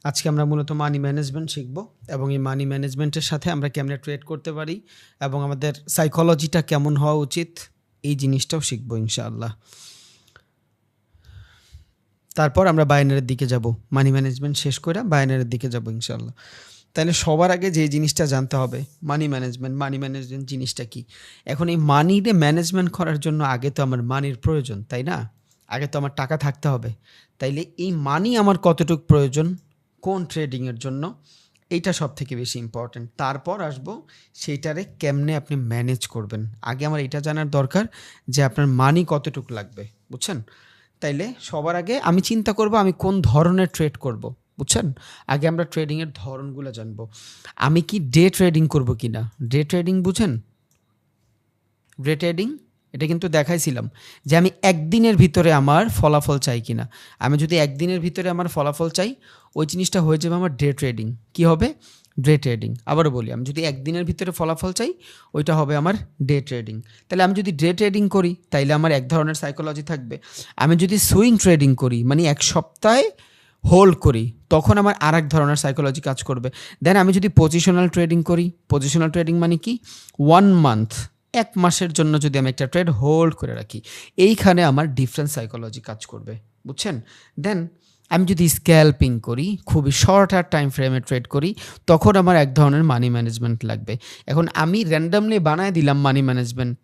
আজকে আমরা মূলত মানি ম্যানেজমেন্ট শিখব এবং এই মানি ম্যানেজমেন্টের সাথে আমরা কেমনে ট্রেড করতে পারি এবং আমাদের সাইকোলজিটা কেমন হওয়া উচিত এই জিনিসটাও শিখব ইনশাআল্লাহ। তারপর আমরা বাইনারির দিকে যাব, মানি ম্যানেজমেন্ট শেষ করে বাইনারির দিকে যাব ইনশাআল্লাহ। তাহলে সবার আগে যে জিনিসটা জানতে হবে মানি ম্যানেজমেন্ট জিনিসটা কি। এখন এই মানিতে ম্যানেজমেন্ট করার জন্য আগে তো আমার মানির প্রয়োজন, তাই না? আগে তো আমার টাকা থাকতে হবে। তাইলে এই মানি আমার কতটুকু প্রয়োজন কোন ট্রেডিংয়ের জন্য, এইটা সব থেকে বেশি ইম্পর্ট্যান্ট। তারপর আসবো সেইটারে কেমনে আপনি ম্যানেজ করবেন। আগে আমার এটা জানার দরকার যে আপনার মানি কতটুকু লাগবে, বুঝছেন? তাইলে সবার আগে আমি চিন্তা করব আমি কোন ধরনের ট্রেড করব, বুঝছেন? আগে আমরা ট্রেডিংয়ের ধরনগুলো জানবো। আমি কি ডে ট্রেডিং করব কি না? ডে ট্রেডিং বুঝেন? ডে ট্রেডিং এটা কিন্তু দেখাইছিলাম যে আমি একদিনের ভিতরে আমার ফলাফল চাই কিনা। আমি যদি একদিনের ভিতরে আমার ফলাফল চাই ওই জিনিসটা হয়ে যাবে আমার ডে ট্রেডিং। কি হবে? Day trading. আবারও বলি, আমি যদি একদিনের ভিতরে ফলাফল চাই ওইটা হবে আমার ডে ট্রেডিং। তাহলে আমি যদি ডে ট্রেডিং করি তাইলে আমার এক ধরনের সাইকোলজি থাকবে। আমি যদি সুইং ট্রেডিং করি মানে এক সপ্তাহে হোল্ড করি তখন আমার আর এক ধরনের সাইকোলজি কাজ করবে। দেন আমি যদি পজিশনাল ট্রেডিং করি, পজিশনাল ট্রেডিং মানে কি 1 মান্থ, এক মাসের জন্য যদি আমি একটা ট্রেড হোল্ড করে রাখি এইখানে আমার ডিফারেন্ট সাইকোলজি কাজ করবে, বুঝছেন? দেন আমি যদি স্ক্যাল্পিং করি, খুবই শর্টার টাইম ফ্রেমে ট্রেড করি, তখন আমার এক ধরনের মানি ম্যানেজমেন্ট লাগবে। এখন আমি র্যান্ডামলি বানায় দিলাম মানি ম্যানেজমেন্ট,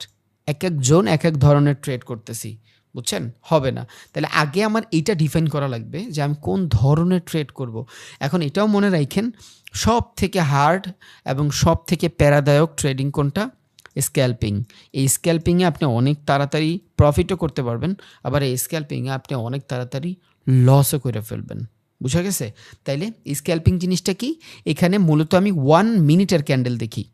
এক একজন এক এক ধরনের ট্রেড করতেছি, বুঝছেন? হবে না। তাহলে আগে আমার এইটা ডিফাইন করা লাগবে যে আমি কোন ধরনের ট্রেড করব। এখন এটাও মনে রাখেন সব থেকে হার্ড এবং সব থেকে প্যারাদায়ক ট্রেডিং কোনটা? স্ক্যাল্পিং। এই স্ক্যাল্পিংয়ে আপনি অনেক তাড়াতাড়ি প্রফিটও করতে পারবেন, আবার এই স্ক্যাল্পিংয়ে আপনি অনেক তাড়াতাড়ি লসও করে ফেলবেন। বুঝা গেছে? তাইলে স্ক্যাল্পিং জিনিসটা কি? এখানে মূলত আমি 1 মিনিটের ক্যান্ডেল দেখি,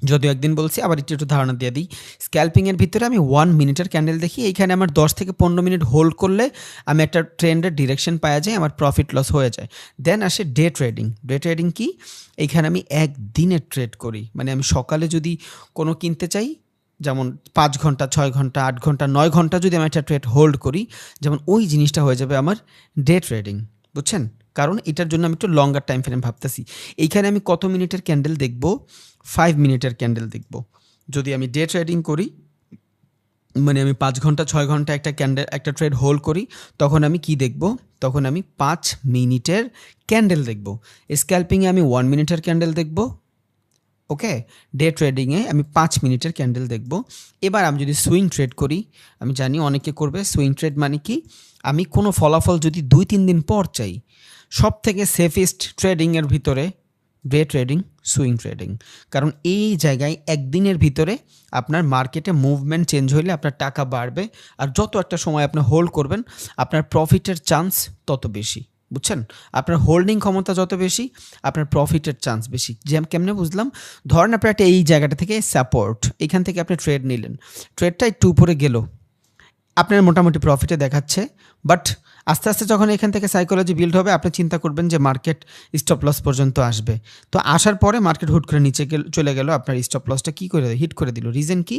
যদিও একদিন বলছি আবার একটু ধারণা দিয়ে দিই। স্ক্যাল্পিংয়ের ভিতরে আমি 1 মিনিটের ক্যান্ডেল দেখি, এইখানে আমার 10 থেকে 15 মিনিট হোল্ড করলে আমি একটা ট্রেন্ডের ডিরেকশন পাওয়া যায়, আমার প্রফিট লস হয়ে যায়। দেন আসে ডে ট্রেডিং। ডে ট্রেডিং কি? এইখানে আমি একদিনের ট্রেড করি, মানে আমি সকালে যদি কোনো কিনতে চাই, যেমন 5 ঘন্টা 6 ঘন্টা 8 ঘন্টা 9 ঘন্টা যদি আমি একটা ট্রেড হোল্ড করি, যেমন ওই জিনিসটা হয়ে যাবে আমার ডে ট্রেডিং, বুঝছেন? কারণ এটার জন্য আমি একটু লঙ্গার টাইম ফ্রেম ভাবতেছি। এইখানে আমি কত মিনিটের ক্যান্ডেল দেখব? 5 মিনিটের ক্যান্ডেল দেখব। যদি আমি ডে ট্রেডিং করি মানে আমি 5 ঘন্টা 6 ঘন্টা একটা ট্রেড হোল্ড করি, তখন আমি কি দেখব? তখন আমি 5 মিনিটের ক্যান্ডেল দেখব। স্ক্যাল্পিংয়ে আমি 1 মিনিটের ক্যান্ডেল দেখব, ওকে? ডে ট্রেডিংয়ে আমি 5 মিনিটের ক্যান্ডেল দেখব। এবার আমি যদি সুইং ট্রেড করি, আমি জানি অনেকে করবে, সুইং ট্রেড মানে কি? আমি কোনো ফলাফল যদি 2-3 দিন পর চাই, সব থেকে সেফেস্ট ট্রেডিংয়ের ভিতরে ডে ট্রেডিং, সুইং ট্রেডিং। কারণ এই জায়গায় একদিনের ভিতরে আপনার মার্কেটে মুভমেন্ট চেঞ্জ হইলে আপনার টাকা বাড়বে, আর যত একটা সময় আপনি হোল্ড করবেন আপনার প্রফিটের চান্স তত বেশি, বুঝছেন? আপনার হোল্ডিং ক্ষমতা যত বেশি আপনার প্রফিটের চান্স বেশি। যে কেমনে বুঝলাম? ধরেন আপনার একটা এই জায়গাটা থেকে সাপোর্ট, এখান থেকে আপনি ট্রেড নিলেন, ট্রেডটা একটু উপরে গেল, আপনার মোটামুটি প্রফিটে দেখাচ্ছে, বাট আস্তে আস্তে যখন এখান থেকে সাইকোলজি বিল্ড হবে আপনি চিন্তা করবেন যে মার্কেট স্টপ লস পর্যন্ত আসবে। তো আসার পরে মার্কেট হুট করে নিচে চলে গেল, আপনার স্টপ লসটা কী করে হিট করে দিল? রিজন কি?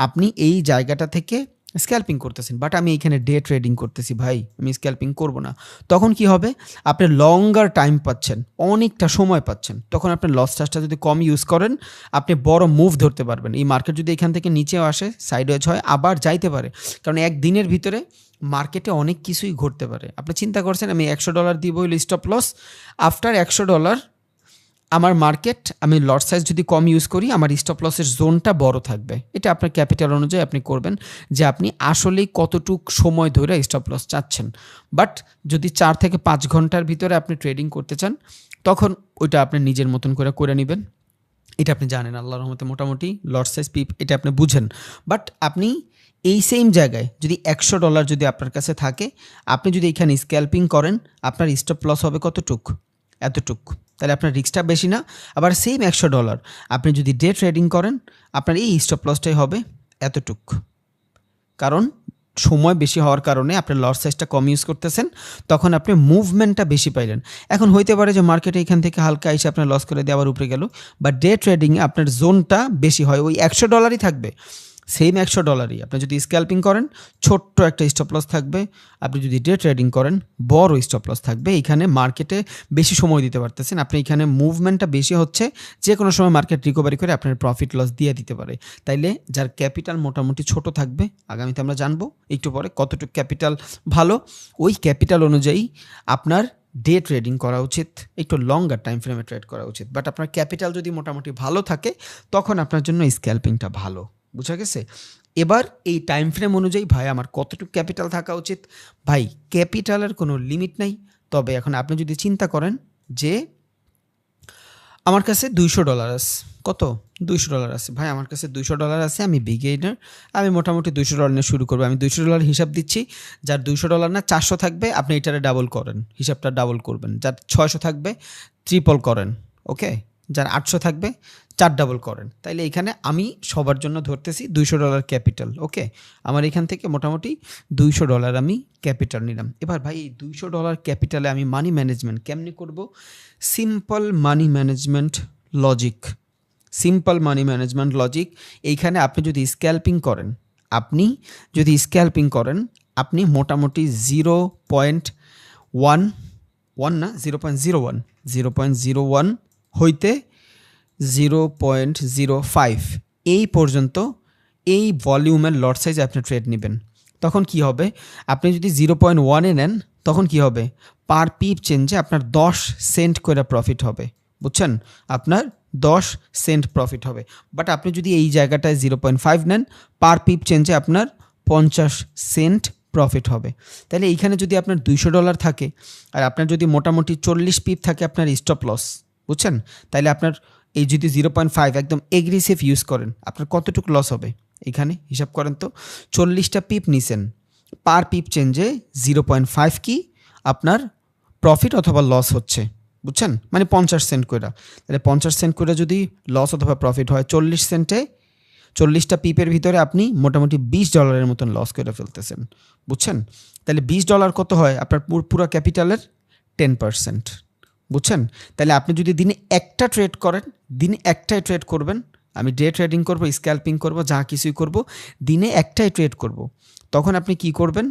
আপনি এই জায়গাটা থেকে স্ক্যাল্পিং করতেছেন, বাট আমি এইখানে ডে ট্রেডিং করতেছি, ভাই আমি স্ক্যাল্পিং করব না। তখন কি হবে? আপনি লঙ্গার টাইম পাচ্ছেন, অনেকটা সময় পাচ্ছেন, তখন আপনার লস চার্জটা যদি কম ইউজ করেন আপনি বড় মুভ ধরতে পারবেন। এই মার্কেট যদি এখান থেকে নিচেও আসে, সাইডওয়েজ হয়, আবার যাইতে পারে, কারণ একদিনের ভিতরে মার্কেটে অনেক কিছুই ঘটতে পারে। আপনি চিন্তা করছেন আমি $100 দিব হইল স্টপ লস, আফটার $100 আমার মার্কেট, আমি লট সাইজ যদি কম ইউজ করি আমার স্টপ লসের জোনটা বড় থাকবে। এটা আপনার ক্যাপিটাল অনুযায়ী আপনি করবেন যে আপনি আসলেই কতটুক সময় ধরে স্টপ লস চাচ্ছেন। বাট যদি 4 থেকে 5 ঘন্টার ভিতরে আপনি ট্রেডিং করতে চান তখন ওইটা আপনি নিজের মতন করে নেবেন। এটা আপনি জানেন আল্লাহর রহমতে মোটামুটি লট সাইজ পিপ এটা আপনি বুঝেন। বাট আপনি এই সেম জায়গায় যদি $100 যদি আপনার কাছে থাকে, আপনি যদি এখানে স্ক্যাল্পিং করেন আপনার স্টপ লস হবে কতটুক? এতটুক। তাহলে আপনার রিস্কটা বেশি না? আবার সেম $100 আপনি যদি ডে ট্রেডিং করেন আপনার এই স্টপ লসটাই হবে এতটুক। কারণ সময় বেশি হওয়ার কারণে আপনার লট সাইজটা কম ইউজ করতেছেন, তখন আপনি মুভমেন্টটা বেশি পাইলেন। এখন হইতে পারে যে মার্কেটে এখান থেকে হালকা এসে আপনার লস করে দিয়ে আবার উপরে গেল, বা ডে ট্রেডিংয়ে আপনার জোনটা বেশি হয়, ওই $100ই থাকবে। সেম $100 আপনি যদি স্ক্যাল্পিং করেন ছোট্ট একটা স্টপ লস থাকবে, আপনি যদি ডে ট্রেডিং করেন বড় স্টপ লস থাকবে। এখানে মার্কেটে বেশি সময় দিতে পারতেছেন আপনি, এখানে মুভমেন্টটা বেশি হচ্ছে, যে কোনো সময় মার্কেট রিকভারি করে আপনার প্রফিট লস দিয়ে দিতে পারে। তাইলে যার ক্যাপিটাল মোটামুটি ছোট থাকবে, আগামীতে আমরা জানবো একটু পরে কতটুকু ক্যাপিটাল ভালো, ওই ক্যাপিটাল অনুযায়ী আপনার ডে ট্রেডিং করা উচিত, একটু লঙ্গার টাইম ফ্রেমে ট্রেড করা উচিত। বাট আপনার ক্যাপিটাল যদি মোটামুটি ভালো থাকে তখন আপনার জন্য স্ক্যাল্পিংটা ভালো। বুঝা গেছে? এবার এই টাইম ফ্রেম অনুযায়ী ভাই আমার কতটুকু ক্যাপিটাল থাকা উচিত? ভাই ক্যাপিটালের কোনো লিমিট নাই। তবে এখন আপনি যদি চিন্তা করেন যে আমার কাছে $200 আছে, কত $200 আছে, ভাই আমার কাছে $200 আছে, আমি বিগিনার, আমি মোটামুটি $200 নিয়ে শুরু করবো। আমি $200 হিসাব দিচ্ছি, যার $200 না 400 থাকবে আপনি এটারে ডাবল করেন, হিসাবটা ডাবল করবেন। যার 600 থাকবে ট্রিপল করেন, ওকে। যার 800 থাকবে 4 ডাবল করেন। তাইলে এখানে আমি সবার জন্য ধরতেছি $200 ক্যাপিটাল, ওকে। আমার এখান থেকে মোটামুটি $200 আমি ক্যাপিটাল নিলাম। এবার ভাই এই $200 ক্যাপিটালে আমি মানি ম্যানেজমেন্ট কেমনি করব? Simple money management logic, simple money management logic. এইখানে আপনি যদি স্ক্যাল্পিং করেন, আপনি মোটামুটি 0.11 না 0.01 হইতে 0.05 এই পর্যন্ত এই ভলিউমের লট সাইজ আপনি ট্রেড নেবেন। তখন কি হবে? আপনি যদি 0.1-এ নেন তখন কি হবে? পার পিপ চেঞ্জে আপনার 10 সেন্ট করে প্রফিট হবে, বুঝছেন? আপনার 10 সেন্ট প্রফিট হবে। বাট আপনি যদি এই জায়গাটায় 0.5 নেন, পার পিপ চেঞ্জে আপনার 50 সেন্ট প্রফিট হবে। তাহলে এইখানে যদি আপনার $200 থাকে আর আপনার যদি মোটামুটি 40 পিপ থাকে আপনার স্টপ লস, বুঝছেন? তাহলে আপনার এই যদি 0.5 একদম এগ্রেসিভ ইউজ করেন আপনার কতটুকু লস হবে? এখানে হিসাব করেন তো, 40টা পিপ নিছেন, পার পিপ চেঞ্জে 0.5 কি আপনার প্রফিট অথবা লস হচ্ছে, বুঝছেন? মানে 50 সেন্ট করে। তাহলে 50 সেন্ট করে যদি লস অথবা প্রফিট হয় 40 সেন্টে, 40টা পিপের ভিতরে আপনি মোটামুটি $20 মতন লস করে ফেলতেছেন, বুঝছেন? তাহলে $20 কত হয়? আপনার পুরো ক্যাপিটালের 10%, বুঝছেন? তাহলে আপনি যদি দিনে একটা ট্রেড করেন, দিনে একটাই ট্রেড করবেন, আমি ডে ট্রেডিং করব, স্ক্যাল্পিং করব, যা কিছুই করব, দিনে একটাই ট্রেড করব, তখন আপনি কি করবেন?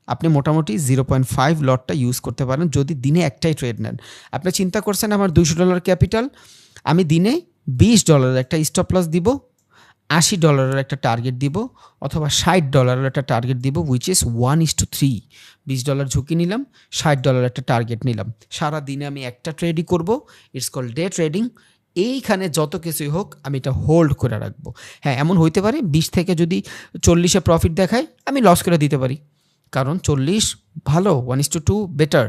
আপনি মোটামুটি 0.5 লটটা ইউজ করতে পারেন যদি দিনে একটাই ট্রেড নেন। আপনি চিন্তা করছেন আমার $200 ক্যাপিটাল, আমি দিনে $20 একটা স্টপ লস দিব, $80 একটা টার্গেট দিব, অথবা $60 একটা টার্গেট দিব, উইচ ইজ 1:3। $20 ঝুঁকি নিলাম, $60 একটা টার্গেট নিলাম। সারা দিনে আমি একটা ট্রেডই করব, ইটস কল ডে ট্রেডিং। এইখানে যত কিছুই হোক আমি এটা হোল্ড করে রাখবো। হ্যাঁ, এমন হইতে পারে 20 থেকে যদি 40-এ প্রফিট দেখায় আমি লস করে দিতে পারি, কারণ 40 ভালো, 1:2 বেটার।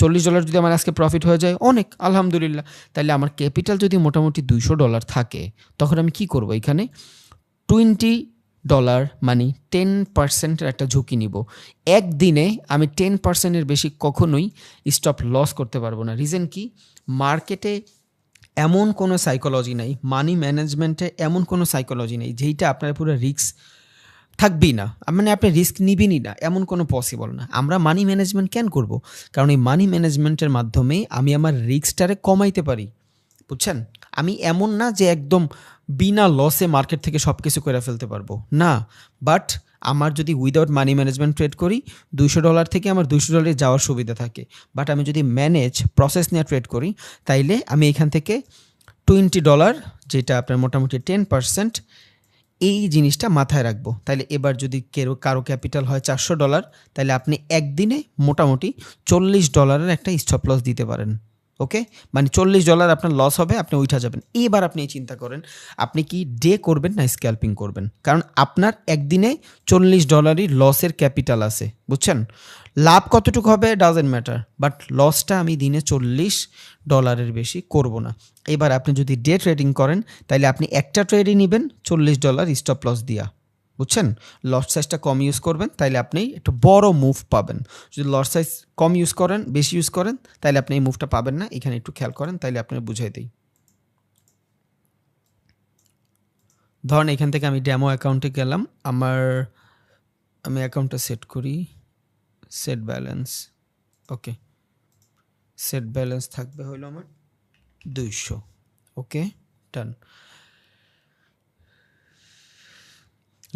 $40 যদি আমার আজকে প্রফিট হয়ে যায় অনেক, আলহামদুলিল্লাহ। তাহলে আমার ক্যাপিটাল যদি মোটামুটি $200 থাকে তখন আমি কি করব? এখানে $20 মানে 10%-এর একটা ঝুঁকি নিব। একদিনে আমি 10%-এর বেশি কখনোই স্টপ লস করতে পারবো না। রিজন কি? মার্কেটে এমন কোনো সাইকোলজি নাই, মানি ম্যানেজমেন্টে এমন কোনো সাইকোলজি নেই যেইটা আপনার পুরো রিস্ক থাকবেই না, মানে আপনি রিস্ক নিবেনই না, এমন কোনো পসিবল না। আমরা মানি ম্যানেজমেন্ট কেন করব? কারণ এই মানি ম্যানেজমেন্টের মাধ্যমে আমি আমার রিস্কটারে কমাইতে পারি, বুঝছেন? আমি এমন না যে একদম বিনা লসে মার্কেট থেকে সব কিছু করে ফেলতে পারবো না। বাট আমার যদি উইদাউট মানি ম্যানেজমেন্ট ট্রেড করি, $200 থেকে আমার $200 যাওয়ার সুবিধা থাকে। বাট আমি যদি ম্যানেজ প্রসেস নিয়ে ট্রেড করি, তাইলে আমি এখান থেকে $20, যেটা আপনার মোটামুটি 10%, এই জিনিসটা মাথায় রাখবো। তাইলে এবার যদি কারো ক্যাপিটাল হয় $400, তাহলে আপনি একদিনে মোটামুটি $40 একটা স্টপ লস দিতে পারেন, ওকে। মানে $40 আপনার লস হবে, আপনি উঠা যাবেন। এবার আপনি চিন্তা করেন আপনি কি ডে করবেন না স্ক্যাল্পিং করবেন, কারণ আপনার একদিনে $40 লসের ক্যাপিটাল আছে, বুঝছেন? লাভ কতটুকু হবে ডাজেন্ট ম্যাটার, বাট লসটা আমি দিনে $40 বেশি করব না। এবার আপনি যদি ডে ট্রেডিং করেন তাহলে আপনি একটা ট্রেডই নেবেন $40 স্টপ লস দিয়া, বুঝছেন? লস সাইজটা কম ইউজ করবেন, তাইলে আপনি একটু বড় মুভ পাবেন। যদি লস সাইজ কম ইউজ করেন, বেশি ইউজ করেন, তাইলে আপনি এই মুভটা পাবেন না। এখানে একটু খেয়াল করেন, তাইলে আপনার বুঝাই দিই। ধরেন এখান থেকে আমি ডেমো অ্যাকাউন্টে গেলাম, আমি অ্যাকাউন্টটা সেট করি, সেট ব্যালেন্স, ওকে। সেট ব্যালেন্স থাকবে হলো আমার 200, ওকে, ডান।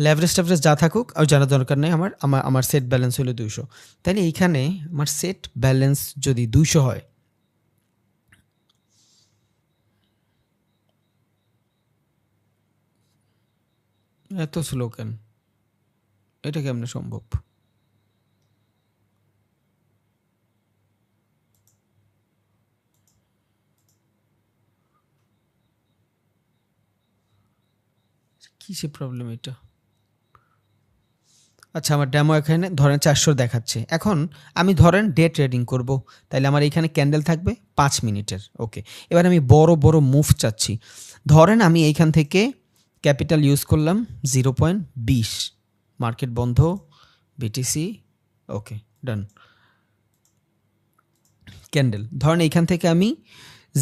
লেভারেজ ট্যাভারেজ যা থাকুক আর জানার দরকার নেই। আমার আমার আমার সেট ব্যালেন্স হলো 200। তাহলে এইখানে আমার সেট ব্যালেন্স যদি 200 হয়, এত স্লো কেন? এটা কেমনে সম্ভব? কিসে প্রবলেম এটা? আচ্ছা, আমার ডেমো এখানে ধরেন 400 দেখাচ্ছে। এখন আমি ধরেন ডে ট্রেডিং করব, তাইলে আমার এখানে ক্যান্ডেল থাকবে 5 মিনিটের। ওকে, এবার আমি বড় বড় মুভ চাচ্ছি। ধরেন আমি এইখান থেকে ক্যাপিটাল ইউজ করলাম 0.20, মার্কেট বন্ধ, বিটিসি, ওকে ডান। ক্যান্ডেল ধরেন এইখান থেকে আমি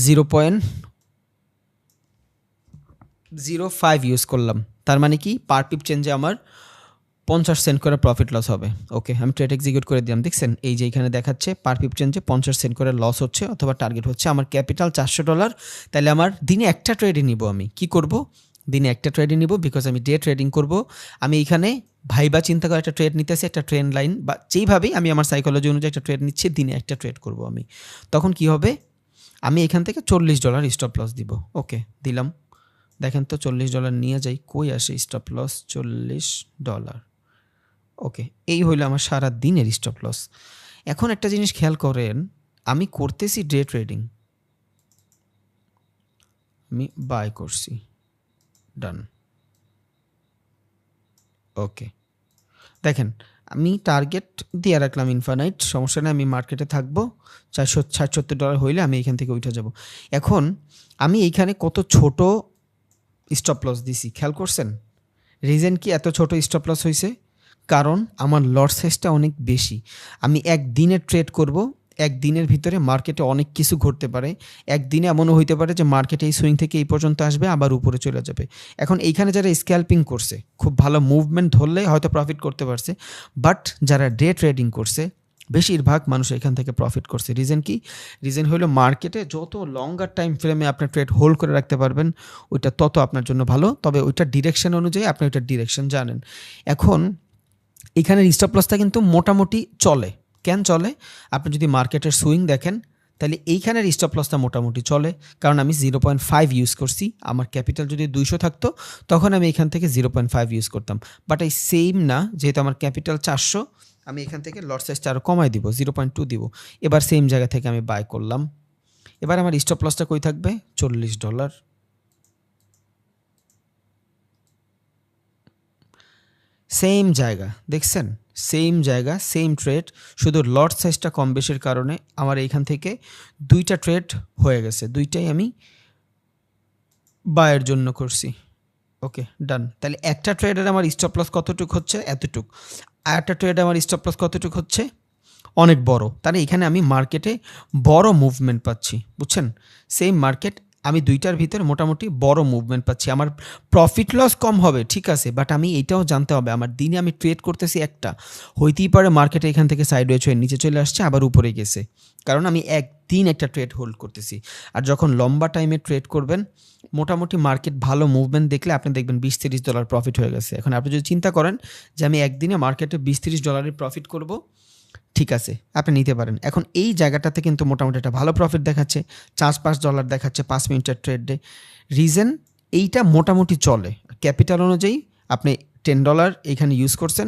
0.05 ইউজ করলাম, তার মানে কি পার পিপ চেঞ্জে আমার 50 সেন্ট করে প্রফিট লস হবে। ওকে, আমি ট্রেড এক্সিকিউট করে দিলাম। দেখছেন এই যে এখানে দেখাচ্ছে পার পিপ চেঞ্জে 50 সেন্ট করে লস হচ্ছে, অথবা টার্গেট হচ্ছে আমার ক্যাপিটাল $400। তাহলে আমার দিনে একটা ট্রেডে নিব। আমি কি করব? দিনে একটা ট্রেডে নিব, বিকজ আমি ডে ট্রেডিং করব। আমি এখানে ভাইবা চিন্তা করে একটা ট্রেড নিতেছি, একটা ট্রেন্ড লাইন বা যেইভাবেই আমি আমার সাইকোলজি অনুযায়ী একটা ট্রেড নিচ্ছি, দিনে একটা ট্রেড করব আমি। তখন কি হবে? আমি এখান থেকে $40 স্টপ লস দিব। ওকে, দিলাম। দেখেন তো $40 নিয়ে যাই, কই আসে স্টপ লস? $40। ওকে, এই হইলো আমার সারা দিনের স্টপ লস। এখন একটা জিনিস খেয়াল করেন, আমি করতেছি ডে ট্রেডিং, আমি বাই করছি, ডান। ওকে, দেখেন আমি টার্গেট দিয়ে রাখলাম ইনফানাইট, সমস্যা নেই, আমি মার্কেটে থাকবো। $460-70 হইলে আমি এখান থেকে উঠে যাব। এখন আমি এইখানে কত ছোট স্টপ লস দিছি খেয়াল করছেন? রিজন কি এত ছোট স্টপ লস হয়েছে? কারণ আমার লট সাইজটা অনেক বেশি। আমি একদিনের ট্রেড করব, একদিনের ভিতরে মার্কেটে অনেক কিছু ঘটতে পারে। একদিনে এমনও হইতে পারে যে মার্কেটে এই সুইং থেকে এই পর্যন্ত আসবে, আবার উপরে চলে যাবে। এখন এইখানে যারা স্ক্যাল্পিং করছে, খুব ভালো মুভমেন্ট ধরলে হয়তো প্রফিট করতে পারছে, বাট যারা ডে ট্রেডিং করছে বেশিরভাগ মানুষ এখান থেকে প্রফিট করছে। রিজন কি? রিজন হলো মার্কেটে যত লঙ্গার টাইম ফ্রেমে আপনার ট্রেড হোল্ড করে রাখতে পারবেন, ওইটা তত আপনার জন্য ভালো। তবে ওইটার ডিরেকশন অনুযায়ী আপনি ওইটার ডিরেকশন জানেন। এখন এখানের স্টপ লসটা কিন্তু মোটামুটি চলে। কেন চলে? আপনি যদি মার্কেটের সুইং দেখেন, তাহলে এইখানের স্টপ লসটা মোটামুটি চলে, কারণ আমি 0.5 ইউজ করছি। আমার ক্যাপিটাল যদি 200 থাকতো, তখন আমি এখান থেকে 0.5 ইউজ করতাম। বাট এই সেম না, যেহেতু আমার ক্যাপিটাল 400, আমি এখান থেকে লট সাইজটা আরও কমাই দিব, 0.2 দিব। এবার সেম জায়গা থেকে আমি বাই করলাম। এবার আমার স্টপ লসটা কই থাকবে? $40। সেম জায়গা, দেখছেন? সেম জায়গা, সেম ট্রেড, শুধু লট সাইজটা কম বেশির কারণে আমার এইখান থেকে 2টা ট্রেড হয়ে গেছে। 2টাই আমি বায়ের জন্য করছি। ওকে, ডান। তাহলে একটা ট্রেডের আমার স্টপ লস কতটুক হচ্ছে? এতটুক। আর একটা ট্রেডে আমার স্টপ লস কতটুক হচ্ছে? অনেক বড়। তাহলে এখানে আমি মার্কেটে বড় মুভমেন্ট পাচ্ছি, বুঝছেন? সেম মার্কেট, আমি 2টার ভিতরে মোটামুটি বড় মুভমেন্ট পাচ্ছি। আমার প্রফিট লস কম হবে, ঠিক আছে, বাট আমি এইটাও জানতে হবে আমার দিনে আমি ট্রেড করতেছি একটা, হইতেই পারে মার্কেটে এখান থেকে সাইডওয়েজ হয়ে নিচে চলে আসছে, আবার উপরে গেছে, কারণ আমি একদিন একটা ট্রেড হোল্ড করতেছি। আর যখন লম্বা টাইমে ট্রেড করবেন, মোটামুটি মার্কেট ভালো মুভমেন্ট দেখলে আপনি দেখবেন $20-30 প্রফিট হয়ে গেছে। এখন আপনি যদি চিন্তা করেন যে আমি একদিনে মার্কেটে $20-30 প্রফিট করব, ঠিক আছে, আপনি নিতে পারেন। এখন এই জায়গাটাতে কিন্তু মোটামুটি একটা ভালো প্রফিট দেখাচ্ছে, $4-5 দেখাচ্ছে 5 মিনিটের ট্রেডে। রিজন এইটা মোটামুটি চলে, ক্যাপিটাল অনুযায়ী আপনি $10 এইখানে ইউজ করছেন,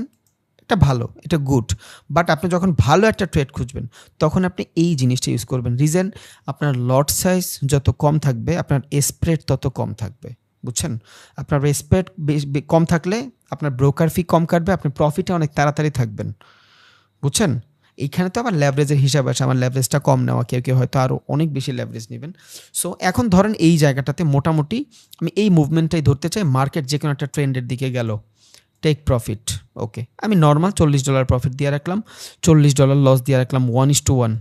এটা ভালো, এটা গুড। বাট আপনি যখন ভালো একটা ট্রেড খুঁজবেন, তখন আপনি এই জিনিসটা ইউজ করবেন। রিজন, আপনার লট সাইজ যত কম থাকবে, আপনার স্প্রেড তত কম থাকবে, বুঝছেন? আপনার স্প্রেড কম থাকলে আপনার ব্রোকার ফি কম কাটবে, আপনি প্রফিটে অনেক তাড়াতাড়ি থাকবেন, বুঝছেন? এইখানে তো আবার ল্যাভারেজের হিসাব আছে, আমার ল্যাভারেজটা কম নেওয়া, কেউ কেউ হয়তো আরও অনেক বেশি ল্যাভারেজ নেবেন। সো এখন ধরেন এই জায়গাটাতে মোটামুটি আমি এই মুভমেন্টটাই ধরতে চাই, মার্কেট যে কোনো একটা ট্রেন্ডের দিকে গেল, টেক প্রফিট। ওকে, আমি নর্মাল $40 প্রফিট দিয়ে রাখলাম, $40 লস দিয়ে রাখলাম, 1:1,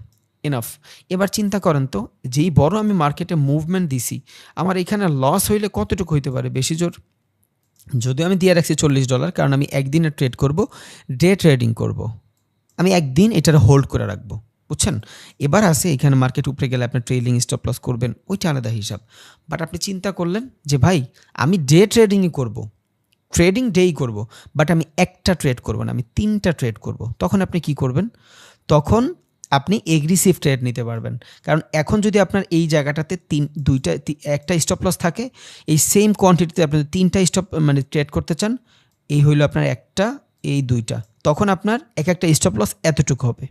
এনাফ। এবার চিন্তা করেন তো, যেই বড় আমি মার্কেটে মুভমেন্ট দিছি, আমার এখানে লস হইলে কতটুকু হইতে পারে? বেশি জোর। যদিও আমি দিয়ে রাখছি $40, কারণ আমি একদিনে ট্রেড করব, ডে ট্রেডিং করব, আমি একদিন এটার হোল্ড করে রাখবো, বুঝছেন? এবার আসে এখানে মার্কেট উপরে গেলে আপনি ট্রেলিং স্টপ লস করবেন, ওইটা আলাদা হিসাব। বাট আপনি চিন্তা করলেন যে ভাই আমি ডে ট্রেডিংই করব, ট্রেডিং ডেই করব, বাট আমি একটা ট্রেড করব না, আমি 3টা ট্রেড করব। তখন আপনি কি করবেন? তখন আপনি এগ্রেসিভ ট্রেড নিতে পারবেন। কারণ এখন যদি আপনার এই জায়গাটাতে একটা স্টপ লস থাকে, এই সেম কোয়ান্টিটিতে আপনি 3টা স্টপ মানে ট্রেড করতে চান, এই হইল আপনার একটা, এই 2টা, তখন আপনার একটা স্টপ লস এতটুকু হবে,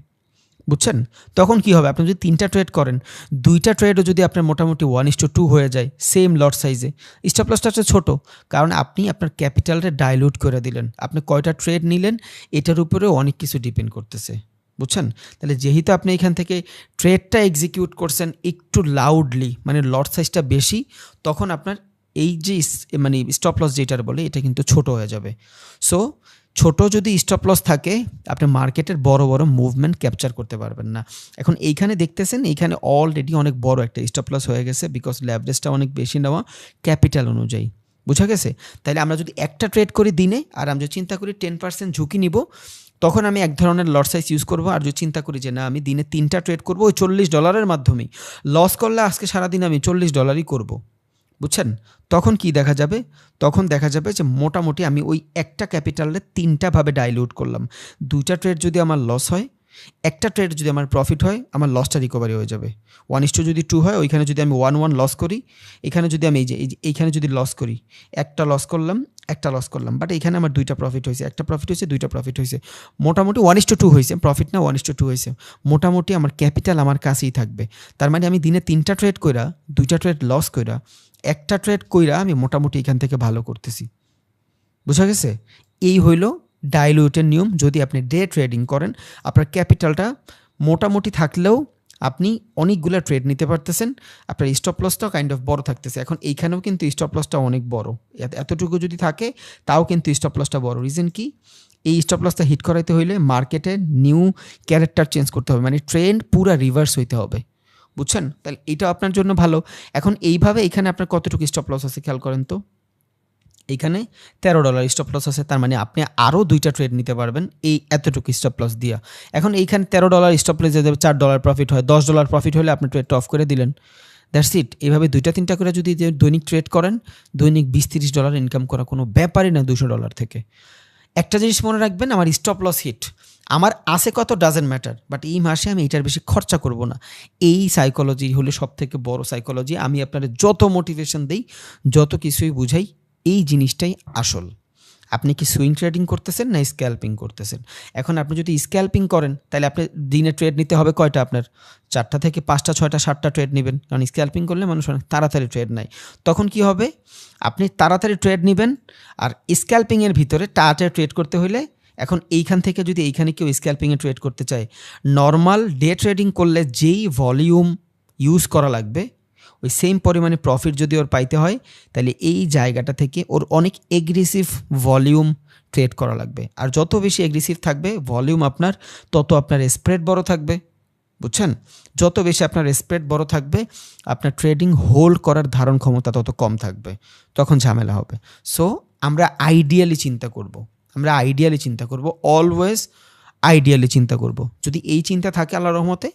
বুঝছেন? তখন কি হবে? আপনি যদি 3টা ট্রেড করেন, 2টা ট্রেডও যদি আপনার মোটামুটি 1:2 হয়ে যায় সেম লট সাইজে, স্টপ লসটা হচ্ছে ছোটো, কারণ আপনি আপনার ক্যাপিটালটা ডাইলুট করে দিলেন। আপনি কয়টা ট্রেড নিলেন এটার উপরেও অনেক কিছু ডিপেন্ড করতেছে, বুঝছেন? তাহলে যেহেতু আপনি এখান থেকে ট্রেডটা এক্সিকিউট করছেন একটু লাউডলি, মানে লট সাইজটা বেশি, তখন আপনার এই যে মানে স্টপ লস যেটার বলে এটা কিন্তু ছোট হয়ে যাবে। সো ছোট যদি স্টপ লস থাকে, আপনি মার্কেটের বড় বড় মুভমেন্ট ক্যাপচার করতে পারবেন না। এখন এইখানে দেখতেছেন, এইখানে অলরেডি অনেক বড় একটা স্টপ লস হয়ে গেছে, বিকজ লেভারেজটা অনেক বেশি নেওয়া ক্যাপিটাল অনুযায়ী, বোঝা গেছে? তাইলে আমরা যদি একটা ট্রেড করি দিনে, আর আমি যদি চিন্তা করি 10% ঝুঁকি নিব, তখন আমি এক ধরনের লট সাইজ ইউজ করবো। আর যদি চিন্তা করি যে না, আমি দিনে 3টা ট্রেড করবো ওই $40 মাধ্যমেই, লস করলে আজকে সারাদিন আমি $40 করব, বুঝছেন? তখন কি দেখা যাবে? তখন দেখা যাবে যে মোটামুটি আমি ওই একটা ক্যাপিটালে 3টা ভাবে ডাইলিউট করলাম। 2টা ট্রেড যদি আমার লস হয়, একটা ট্রেড যদি আমার প্রফিট হয়, আমার লসটা রিকভারি হয়ে যাবে। 1:2 যদি 2 হয়, ওইখানে যদি আমি 1 লস করি, এখানে যদি আমি এইখানে যদি লস করি, একটা লস করলাম, একটা লস করলাম, বাট এইখানে আমার 2টা প্রফিট হয়েছে, একটা প্রফিট হয়েছে, 2টা প্রফিট হয়েছে, মোটামুটি 1:2 হয়েছে, প্রফিট না 1:2 হয়েছে, মোটামুটি আমার ক্যাপিটাল আমার কাছেই থাকবে। তার মানে আমি দিনে 3টা ট্রেড কইরা, 2টা ট্রেড লস কইরা, একটা ট্রেড কইরা আমি মোটামুটি এখান থেকে ভালো করতেছি, বুঝা গেছে? এই হইল ডাইলিউটের নিয়ম। যদি আপনি ডে ট্রেডিং করেন, আপনার ক্যাপিটালটা মোটামুটি থাকলেও আপনি অনেকগুলো ট্রেড নিতে পারতেছেন, আপনার স্টপ লসটাও কাইন্ড অফ বড় থাকতেছে। এখন এইখানেও কিন্তু স্টপ লসটা অনেক বড়, এতটুকু যদি থাকে তাও কিন্তু স্টপ লসটা বড়। রিজন কি? এই স্টপ লসটা হিট করাইতে হইলে মার্কেটে নিউ ক্যারেক্টার চেঞ্জ করতে হবে, মানে ট্রেন্ড পুরা রিভার্স হইতে হবে, বুঝছেন? তাহলে এটা আপনার জন্য ভালো। এখন এইভাবে এখানে আপনার কতটুকু স্টপ লস আছে খেয়াল করেন তো। এইখানে $13 স্টপ লস আছে, তার মানে আপনি আরও 2টা ট্রেড নিতে পারবেন এই এতটুকু স্টপ লস দিয়া। এখন এইখানে $13 স্টপ লস যাবে, $4 প্রফিট হয়, $10 প্রফিট হলে আপনি ট্রেডটা অফ করে দিলেন, দ্যাটস ইট। এইভাবে 2টা-3টা করে যদি দৈনিক ট্রেড করেন, দৈনিক $20-30 ইনকাম করা কোনো ব্যাপারই না $200 থেকে। একটা জিনিস মনে রাখবেন, আমার স্টপ লস হিট, আমার আছে কত ডাজেন্ট ম্যাটার, বাট এই মাসে আমি এটার বেশি খরচা করব না। এই সাইকোলজি হলো সব থেকে বড় সাইকোলজি। আমি আপনাদের যত মোটিভেশন দিই, যত কিছুই বুঝাই, এই জিনিসটাই আসল। আপনি কি সুইং ট্রেডিং করতেছেন না স্ক্যাল্পিং করতেছেন? এখন আপনি যদি স্ক্যাল্পিং করেন, তাহলে আপনি দিনে ট্রেড নিতে হবে কয়টা? আপনার 4টা থেকে 5টা 6টা 7টা ট্রেড নেবেন, কারণ স্ক্যাল্পিং করলে মানুষ অনেক তাড়াতাড়ি ট্রেড নেয়। তখন কি হবে? আপনি তাড়াতাড়ি ট্রেড নেবেন, আর স্ক্যাল্পিংয়ের ভিতরে তাড়াতাড়ি ট্রেড করতে হলে, এখন এইখান থেকে যদি এইখানে কেউ স্ক্যাল্পিংয়ে ট্রেড করতে চায়, নর্মাল ডে ট্রেডিং করলে যেই ভলিউম ইউজ করা লাগবে, ওই সেম পরিমাণে প্রফিট যদি ওর পাইতে হয়, তাহলে এই জায়গাটা থেকে ওর অনেক এগ্রেসিভ ভলিউম ট্রেড করা লাগবে। আর যত বেশি এগ্রেসিভ থাকবে ভলিউম আপনার, তত আপনার স্প্রেড বড় থাকবে, বুঝছেন? যত বেশি আপনার স্প্রেড বড় থাকবে, আপনার ট্রেডিং হোল্ড করার ধারণ ক্ষমতা তত কম থাকবে, তখন ঝামেলা হবে। সো আমরা আইডিয়ালি চিন্তা করব, অলওয়েজ আইডিয়ালি চিন্তা করব। যদি এই চিন্তা থাকে আল্লাহর রহমতে,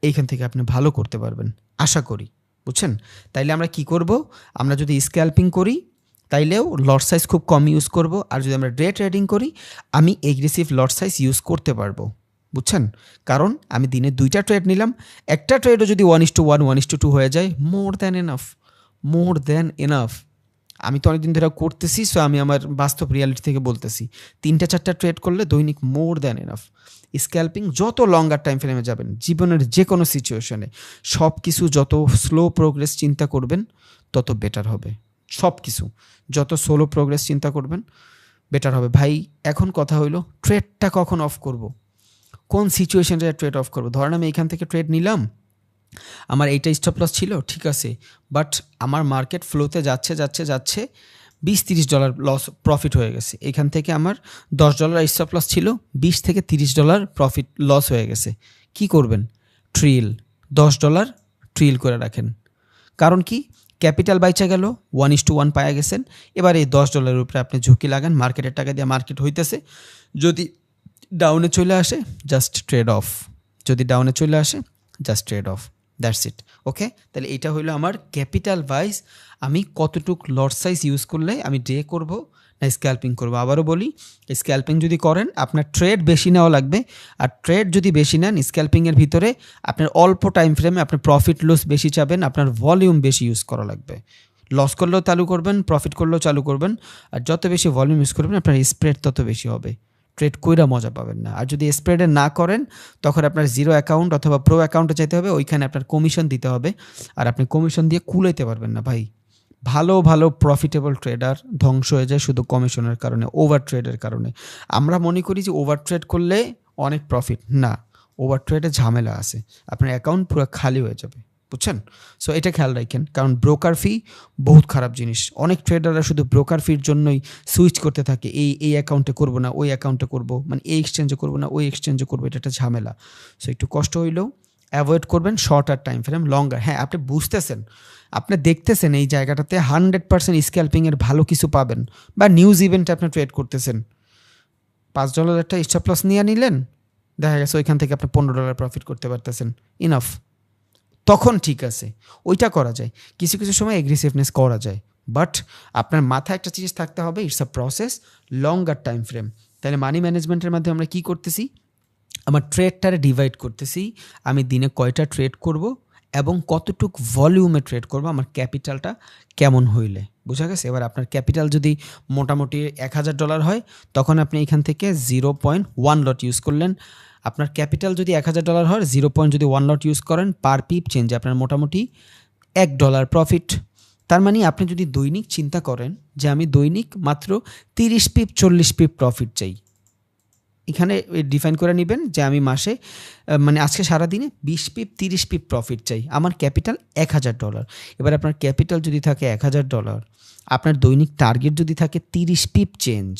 এইখান থেকে আপনি ভালো করতে পারবেন, আশা করি, বুঝছেন? তাইলে আমরা কি করব? আমরা যদি স্ক্যাল্পিং করি, তাইলেও লট সাইজ খুব কম ইউজ করব, আর যদি আমরা ডে ট্রেডিং করি, আমি এগ্রেসিভ লট সাইজ ইউজ করতে পারবো, বুঝছেন? কারণ আমি দিনে 2টা ট্রেড নিলাম, একটা ট্রেডও যদি 1:1 1:2 হয়ে যায়, মোর দ্যান এনাফ। আমি তো অনেকদিন ধরে করতেছি, সো আমি আমার বাস্তব রিয়ালিটি থেকে বলতেছি, 3টা-4টা ট্রেড করলে দৈনিক মোর দ্যান এনাফ। স্ক্যাল্পিং যত লঙ্গার টাইম ফ্রেমে যাবেন, জীবনের যে কোনো সিচুয়েশনে সব কিছু যত স্লো প্রোগ্রেস চিন্তা করবেন, তত বেটার হবে। সব কিছু যত স্লো প্রোগ্রেস চিন্তা করবেন, বেটার হবে। ভাই এখন কথা হইলো, ট্রেডটা কখন অফ করব? কোন সিচুয়েশনে ট্রেড অফ করব? ধরেন আমি এখান থেকে ট্রেড নিলাম, আমার এইটা স্টপ লস ছিল, ঠিক আছে, বাট আমার মার্কেট ফ্লোতে যাচ্ছে $20-30 লস প্রফিট হয়ে গেছে। এখান থেকে আমার $10 স্টপ লস ছিল, $20-30 প্রফিট লস হয়ে গেছে। কি করবেন? $10 ট্রিল করে রাখেন। কারণ কি? ক্যাপিটাল বাইচা গেল, 1:1 পায়া গেছেন। এবার এই $10 উপরে আপনি ঝুঁকি লাগান, মার্কেটের টাকা দিয়ে মার্কেট হইতেছে, যদি ডাউনে চলে আসে just trade off, that's it. Okay, তাহলে এটা হলো আমার ক্যাপিটাল ওয়াইজ আমি কতটুক লট সাইজ ইউজ করলে আমি ডে করব, না স্ক্যাল্পিং করবো? আবারও বলি, স্ক্যাল্পিং যদি করেন আপনার ট্রেড বেশি নেওয়া লাগবে, আর ট্রেড যদি বেশি নেন স্ক্যাল্পিংয়ের ভিতরে আপনার অল্প টাইম ফ্রেমে আপনি প্রফিট লস বেশি চাবেন, আপনার ভলিউম বেশি ইউজ করা লাগবে। লস করলেও চালু করবেন, প্রফিট করলেও চালু করবেন, আর যত বেশি ভলিউম ইউজ করবেন আপনার স্প্রেড তত বেশি হবে, ট্রেড কইরা মজা পাবেন না। আর যদি স্প্রেডে না করেন তখন আপনার জিরো অ্যাকাউন্ট অথবা প্রো অ্যাকাউন্টে চাইতে হবে, ওইখানে আপনার কমিশন দিতে হবে, আর আপনি কমিশন দিয়ে কুলাইতে পারবেন না ভাই। ভালো ভালো প্রফিটেবল ট্রেডার ধ্বংস হয়ে যায় শুধু কমিশনের কারণে, ওভার ট্রেডের কারণে। আমরা মনে করি যে ওভার ট্রেড করলে অনেক প্রফিট, না, ওভার ট্রেডে ঝামেলা আছে, আপনার অ্যাকাউন্ট পুরো খালি হয়ে যাবে, বুঝছেন? সো এটা খেয়াল রাখেন, কারণ ব্রোকার ফি বহুত খারাপ জিনিস। অনেক ট্রেডাররা শুধু ব্রোকার ফির জন্যই সুইচ করতে থাকে, এই অ্যাকাউন্টে করবো না ওই অ্যাকাউন্টে করবো, মানে এই এক্সচেঞ্জে করবো না ওই এক্সচেঞ্জে করবো, এটা একটা ঝামেলা। সো একটু কষ্ট হইলেও অ্যাভয়েড করবেন, শর্টার টাইম ফ্রেম, লঙ্গার। হ্যাঁ, আপনি বুঝতেছেন, আপনি দেখতেছেন এই জায়গাটাতে 100% স্ক্যাল্পিংয়ের ভালো কিছু পাবেন, বা নিউজ ইভেন্টে আপনি ট্রেড করতেছেন, $5 একটা স্টপ লস নিয়ে নিলেন, দেখা গেছে ওইখান থেকে আপনি $15 প্রফিট করতে পারতেছেন, ইনাফ, তখন ঠিক আছে, ওইটা করা যায়। কিছু কিছু সময় এগ্রেসিভনেস করা যায়, বাট আপনার মাথায় একটা জিনিস থাকতে হবে, it's a process, longer time frame. তাহলে মানি ম্যানেজমেন্টের মাধ্যমে আমরা কী করতেছি, আমার ট্রেডটারে ডিভাইড করতেছি, আমি দিনে কয়টা ট্রেড করব এবং কতটুক ভলিউমে ট্রেড করব, আমার ক্যাপিটালটা কেমন হইলে, বোঝা গেছে? এবার আপনার ক্যাপিটাল যদি মোটামুটি $1000 হয়, তখন আপনি এখান থেকে 0.1 লট ইউজ করলেন। আপনার ক্যাপিটাল যদি $1000 হয়, 0.1 লট ইউজ করেন, পার পিপ চেঞ্জে আপনার মোটামুটি $1 প্রফিট। তার মানে আপনি যদি দৈনিক চিন্তা করেন যে আমি দৈনিক মাত্র 30 পিপ 40 পিপ প্রফিট চাই, এখানে ডিফাইন করে নেবেন যে আমি মাসে মানে আজকে সারাদিনে 20 পিপ 30 পিপ প্রফিট চাই, আমার ক্যাপিটাল $1000। এবার আপনার ক্যাপিটাল যদি থাকে $1000, আপনার দৈনিক টার্গেট যদি থাকে 30 পিপ চেঞ্জ,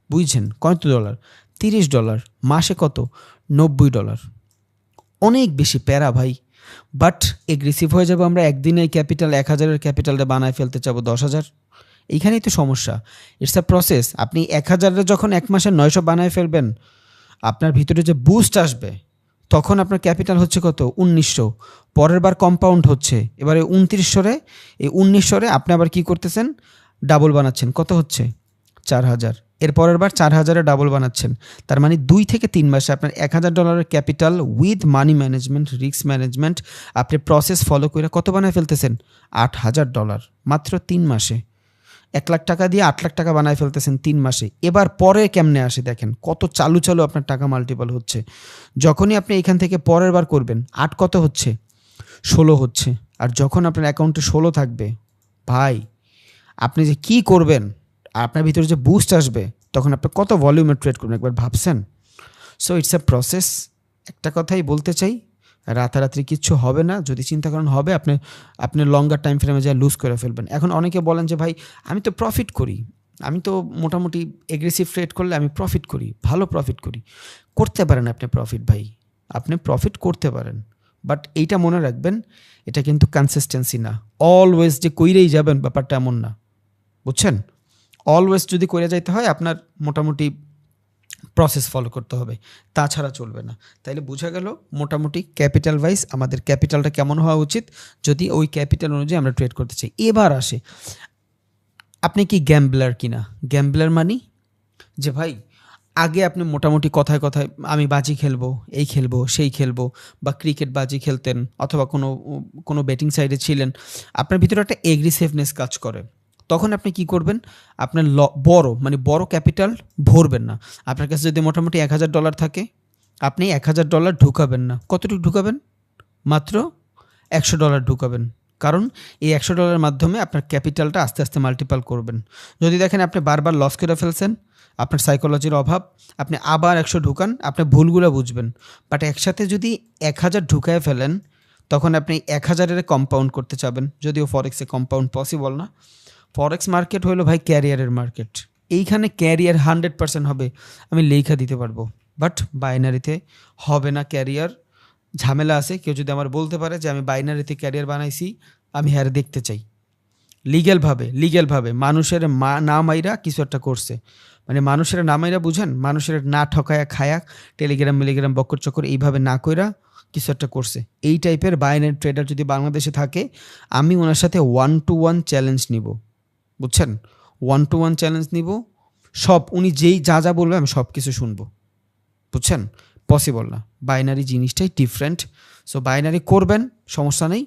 বুঝছেন কত ডলার? $30, মাসে কত? $90। অনেক বেশি প্যারা ভাই, বাট এগ্রেসিভ হয়ে যাবো আমরা, একদিনে ক্যাপিটাল 1000-এর ক্যাপিটালটা বানায় ফেলতে চাবো 10,000। এইখানেই তো সমস্যা, ইটস আ প্রসেস। আপনি 1000-এর যখন এক মাসে 900 বানায় ফেলবেন, আপনার ভিতরে যে বুস্ট আসবে, তখন আপনার ক্যাপিটাল হচ্ছে কত? 1900। পরের বার কম্পাউন্ড হচ্ছে, এবারে 2900-রে, এই 1900-রে আপনি আবার কি করতেছেন? ডাবল বানাচ্ছেন, কত হচ্ছে? 4000। এর পরের বার 4000-এ ডাবল বানাচ্ছেন, তার মানে 2 থেকে 3 মাসে আপনার $1000 capital with money management, risk management, আপনি প্রসেস ফলো করে কত বানায় ফেলতেছেন? $8000 মাত্র 3 মাসে। $1,00,000 দিয়ে $8,00,000 বানায় ফেলতেছেন 3 মাসে। এবার পরে কেমনে আসে দেখেন, কত চালু আপনার টাকা মাল্টিপল হচ্ছে। যখনই আপনি এখান থেকে পরের বার করবেন, 8 কত হচ্ছে? 16 হচ্ছে। আর যখন আপনার অ্যাকাউন্টে 16 থাকবে, ভাই আপনি যে কি করবেন, আপনার ভিতরে যে বুস্ট আসবে, তখন আপনি কত ভলিউমে ট্রেড করবেন একবার ভাবছেন? So it's a process. একটা কথাই বলতে চাই, রাতারাতি কিচ্ছু হবে না, যদি চিন্তা করেন হবে, আপনি লঙ্গার টাইম ফ্রেমে যা লুজ করে ফেলবেন। এখন অনেকে বলেন যে ভাই আমি তো প্রফিট করি, আমি তো মোটামুটি এগ্রেসিভ ট্রেড করলে আমি প্রফিট করি, ভালো প্রফিট করি। করতে পারেন আপনি প্রফিট ভাই, আপনি প্রফিট করতে পারেন, বাট এইটা মনে রাখবেন, এটা কিন্তু কনসিস্টেন্সি না। অলওয়েজ যে কইরেই যাবেন ব্যাপারটা এমন না, বুঝছেন? অলওয়েজ যদি করে যাইতে হয়, আপনার মোটামুটি প্রসেস ফলো করতে হবে, তাছাড়া চলবে না। তাইলে বোঝা গেল মোটামুটি ক্যাপিটাল ওয়াইজ আমাদের ক্যাপিটালটা কেমন হওয়া উচিত, যদি ওই ক্যাপিটাল অনুযায়ী আমরা ট্রেড করতে চাই। এবার আসে, আপনি কি গ্যাম্বলার কিনা? গ্যাম্বলার মানি যে ভাই আগে আপনি মোটামুটি কথায় কথায় আমি বাজি খেলবো, এই খেলবো, সেই খেলবো, বা ক্রিকেট বাজি খেলতেন, অথবা কোনো বেটিং সাইডে ছিলেন, আপনার ভিতরে একটা এগ্রেসিভনেস কাজ করে। তখন আপনি কি করবেন? আপনার বড় ক্যাপিটাল ভরবেন না। আপনার কাছে যদি মোটামুটি $1000 থাকে, আপনি $1000 ঢুকাবেন না। কতটুকু ঢুকাবেন? মাত্র $100 ঢুকাবেন। কারণ এই $100 মাধ্যমে আপনার ক্যাপিটালটা আস্তে আস্তে মাল্টিপাল করবেন। যদি দেখেন আপনি বারবার লস করে ফেলছেন, আপনার সাইকোলজির অভাব, আপনি আবার 100 ঢুকান, আপনি ভুলগুলো বুঝবেন। বাট একসাথে যদি 1000 ঢুকায় ফেলেন, তখন আপনি 1000-এর কম্পাউন্ড করতে চাবেন, যদিও ফরেক্সে কম্পাউন্ড পসিবল না। ফরেক্স মার্কেট হলো ভাই ক্যারিয়ারের মার্কেট, এইখানে ক্যারিয়ার 100% হবে, আমি লেখা দিতে পারবো। বাট বাইনারিতে হবে না ক্যারিয়ার, ঝামেলা আছে। কেউ যদি আমার বলতে পারে যে আমি বাইনারিতে ক্যারিয়ার বানাইছি, আমি হ্যাঁ দেখতে চাই। লিগ্যালভাবে মানুষের না মাইরা কিছু একটা করছে, মানে মানুষের না মাইরা, বুঝেন, মানুষের না ঠকায়া খায়া টেলিগ্রাম মিলিগ্রাম বক্কর চক্কর এইভাবে না কইরা কিছু একটা করছে। এই টাইপের বাইনারি ট্রেডার যদি বাংলাদেশে থাকে, আমি ওনার সাথে 1-to-1 চ্যালেঞ্জ নিব, বুঝছেন? 1-to-1 চ্যালেঞ্জ নিব, সব উনি যেই যা বলবে আমি সব কিছু শুনবো, বুঝছেন? পসিবল না, বাইনারি জিনিসটাই ডিফারেন্ট। সো বাইনারি করবেন, সমস্যা নেই।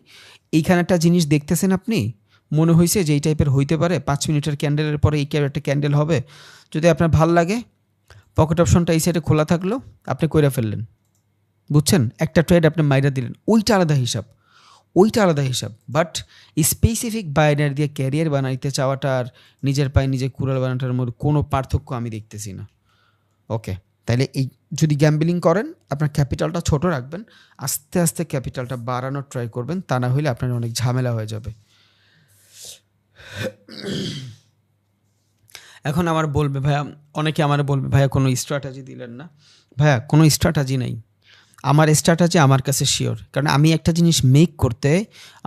এইখানে একটা জিনিস দেখতেছেন আপনি, মনে হয়েছে যে এই টাইপের হইতে পারে, 5 মিনিটের ক্যান্ডেলের পরে এই একটা ক্যান্ডেল হবে, যদি আপনার ভাল লাগে পকেট অপশনটা এই সাইডে খোলা থাকলো, আপনি কইরা ফেললেন, বুঝছেন? একটা ট্রেড আপনি মাইরা দিলেন, ওইটা আলাদা হিসাব, ওইটা আলাদা হিসাব। বাট স্পেসিফিক বাইনারি দিয়ে ক্যারিয়ার বানাইতে চাওয়াটা আর নিজের পায়ে নিজে কুড়াল বানাটার মধ্যে কোনো পার্থক্য আমি দেখতেছি না। ওকে, তাহলে এই যদি গ্যাম্বলিং করেন আপনার ক্যাপিটালটা ছোট রাখবেন, আস্তে আস্তে ক্যাপিটালটা বাড়ানোর ট্রাই করবেন, তা না হলে আপনার অনেক ঝামেলা হয়ে যাবে। এখন আমার বলবে ভাইয়া, অনেকে আমার বলবে ভাইয়া কোনো স্ট্র্যাটেজি দিলেন না। ভাইয়া কোনো স্ট্র্যাটেজি নেই, আমার স্ট্র্যাটেজি আমার কাছে শিওর, কারণ আমি একটা জিনিস মেক করতে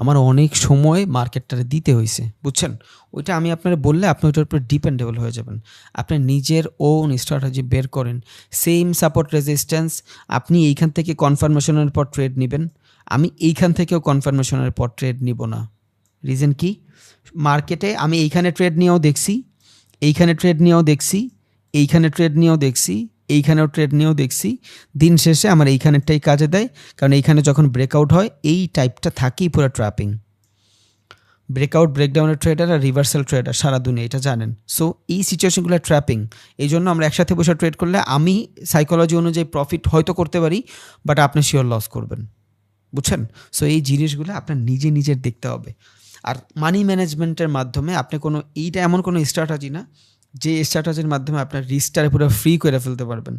আমার অনেক সময় মার্কেটটারে দিতে হয়েছে, বুঝছেন? ওইটা আমি আপনারা বললে আপনি ওইটার উপর ডিপেন্ডেবল হয়ে যাবেন। আপনি নিজের ওন স্ট্র্যাটেজি বের করেন, সেম সাপোর্ট রেজিস্ট্যান্স, আপনি এইখান থেকে কনফার্মেশনের পর ট্রেড নেবেন, আমি এইখান থেকেও কনফার্মেশনের পর ট্রেড নিব না। রিজন কি? মার্কেটে আমি এইখানে ট্রেড নিয়েও দেখছি, এইখানে ট্রেড নিয়েও দেখছি, এইখানে ট্রেড নিয়েও দেখছি, এইখানেও ট্রেড নিয়েও দেখছি, দিন শেষে আমার এইখানেরটাই কাজে দেয়, কারণ এইখানে যখন ব্রেকআউট হয় এই টাইপটা থাকেই পুরো ট্র্যাপিং। ব্রেকআউট ব্রেকডাউনের ট্রেডার আর রিভার্সাল ট্রেডার সারা দুনিয়া এটা জানেন। সো এই সিচুয়েশনগুলো ট্র্যাপিং, এই জন্য আমরা একসাথে বসে ট্রেড করলে আমি সাইকোলজি অনুযায়ী প্রফিট হয়তো করতে পারি, বাট আপনি শিওর লস করবেন, বুঝছেন? সো এই জিনিসগুলো আপনার নিজের দেখতে হবে। আর মানি ম্যানেজমেন্টের মাধ্যমে আপনি কোনো, এইটা এমন কোনো স্ট্র্যাটেজি না যে স্ট্র্যাটেজির মাধ্যমে আপনার রিস্কটারে পুরো ফ্রি করে ফেলতে পারবেন,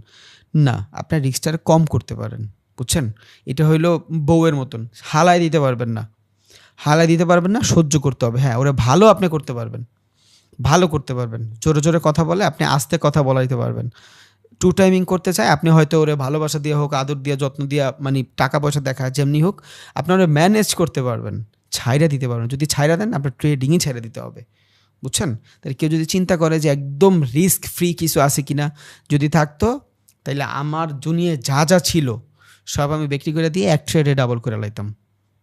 না, আপনার রিস্কটারে কম করতে পারেন, বুঝছেন? এটা হইলো বউয়ের মতন, হালায় দিতে পারবেন না, হালায় দিতে পারবেন না, সহ্য করতে হবে। হ্যাঁ, ওরা ভালো আপনি করতে পারবেন, ভালো করতে পারবেন, জোরে জোরে কথা বলে আপনি আস্তে কথা বলা দিতে পারবেন। টু টাইমিং করতে চায় আপনি হয়তো ওরে ভালোবাসা দিয়ে হোক, আদর দিয়ে, যত্ন দিয়া, মানে টাকা পয়সা দেখা যেমনি হোক আপনি ওরা ম্যানেজ করতে পারবেন, ছাইরা দিতে পারবেন। যদি ছাইরা দেন আপনার ট্রেডিংই ছেড়ে দিতে হবে, বুঝছেন? তাহলে কেউ যদি চিন্তা করে যে একদম রিস্ক ফ্রি কিছু আছে কিনা, যদি থাকতো তাহলে আমার দুনিয়ায় যা ছিল সব আমি বিক্রি করে দিয়ে এক ট্রেডে ডাবল করে লাইতাম।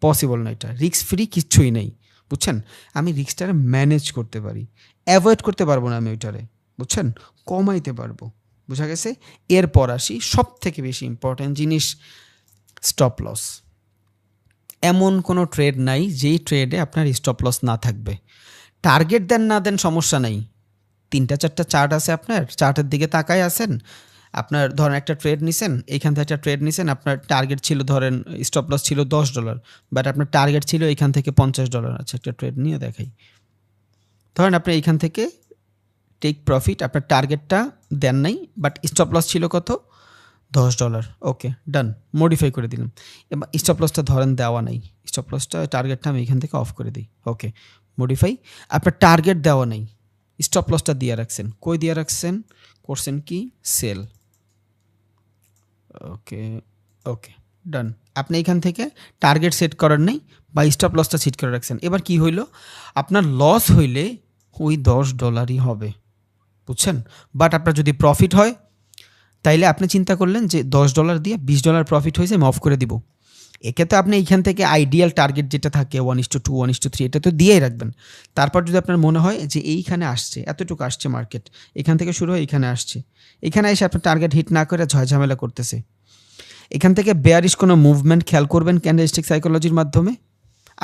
পসিবল না, এটা রিস্ক ফ্রি কিচ্ছুই নেই, বুঝছেন? আমি রিস্কটারে ম্যানেজ করতে পারি, অ্যাভয়েড করতে পারবো না আমি ওইটারে, বুঝছেন? কমাইতে পারবো, বোঝা গেছে? এরপর আসি সব থেকে বেশি ইম্পর্ট্যান্ট জিনিস, স্টপ লস। এমন কোনো ট্রেড নাই যেই ট্রেডে আপনার স্টপ লস না থাকবে। টার্গেট দেন না দেন সমস্যা নাই, 3-4টা চার্ট আছে, আপনার চার্টের দিকে তাকায় আছেন, আপনার ধরেন একটা ট্রেড নিছেন, এইখান থেকে একটা ট্রেড নিছেন, আপনার টার্গেট ছিল ধরেন স্টপ লস ছিল $10, বাট আপনার টার্গেট ছিল এইখান থেকে $50। আছে একটা ট্রেড নিয়ে দেখাই, ধরেন আপনি এইখান থেকে টেক প্রফিট, আপনার টার্গেটটা দেন নাই, বাট স্টপ লস ছিল কত? $10। ওকে, ডান, মডিফাই করে দিলাম। এবার স্টপ লসটা ধরেন দেওয়া নাই, স্টপ লসটা টার্গেটটা আমি এখান থেকে অফ করে দিই। ওকে, মডিফাই। আপনার টার্গেট দেওয়া নাই, স্টপ লসটা দিয়ে রাখছেন, কই দিয়ে রাখছেন? করছেন কি? সেল। ওকে, ওকে, ডান। আপনি এখান থেকে টার্গেট সেট করার নেই বা স্টপ লসটা সেট করে রাখছেন। এবার কি হইল? আপনার লস হইলে ওই $10ই হবে, বুঝছেন? বাট আপনার যদি প্রফিট হয় তাইলে আপনি চিন্তা করলেন যে $10 দিয়ে $20 প্রফিট হয়েছে, আমি অফ করে দিব। এক্ষেত্রে আপনি এইখান থেকে আইডিয়াল টার্গেট যেটা থাকে 1:2, 1:3, এটা তো দিয়েই রাখবেন। তারপর যদি আপনার মনে হয় যে এইখানে আসছে, এতটুকু আসছে মার্কেট, এখান থেকে শুরু হয়ে এইখানে আসছে, এখানে এসে আপনার টার্গেট হিট না করে ঝামেলা করতেছে, এখান থেকে বেয়ারিশ কোনো মুভমেন্ট খেয়াল করবেন ক্যান্ডেলস্টিক সাইকোলজির মাধ্যমে,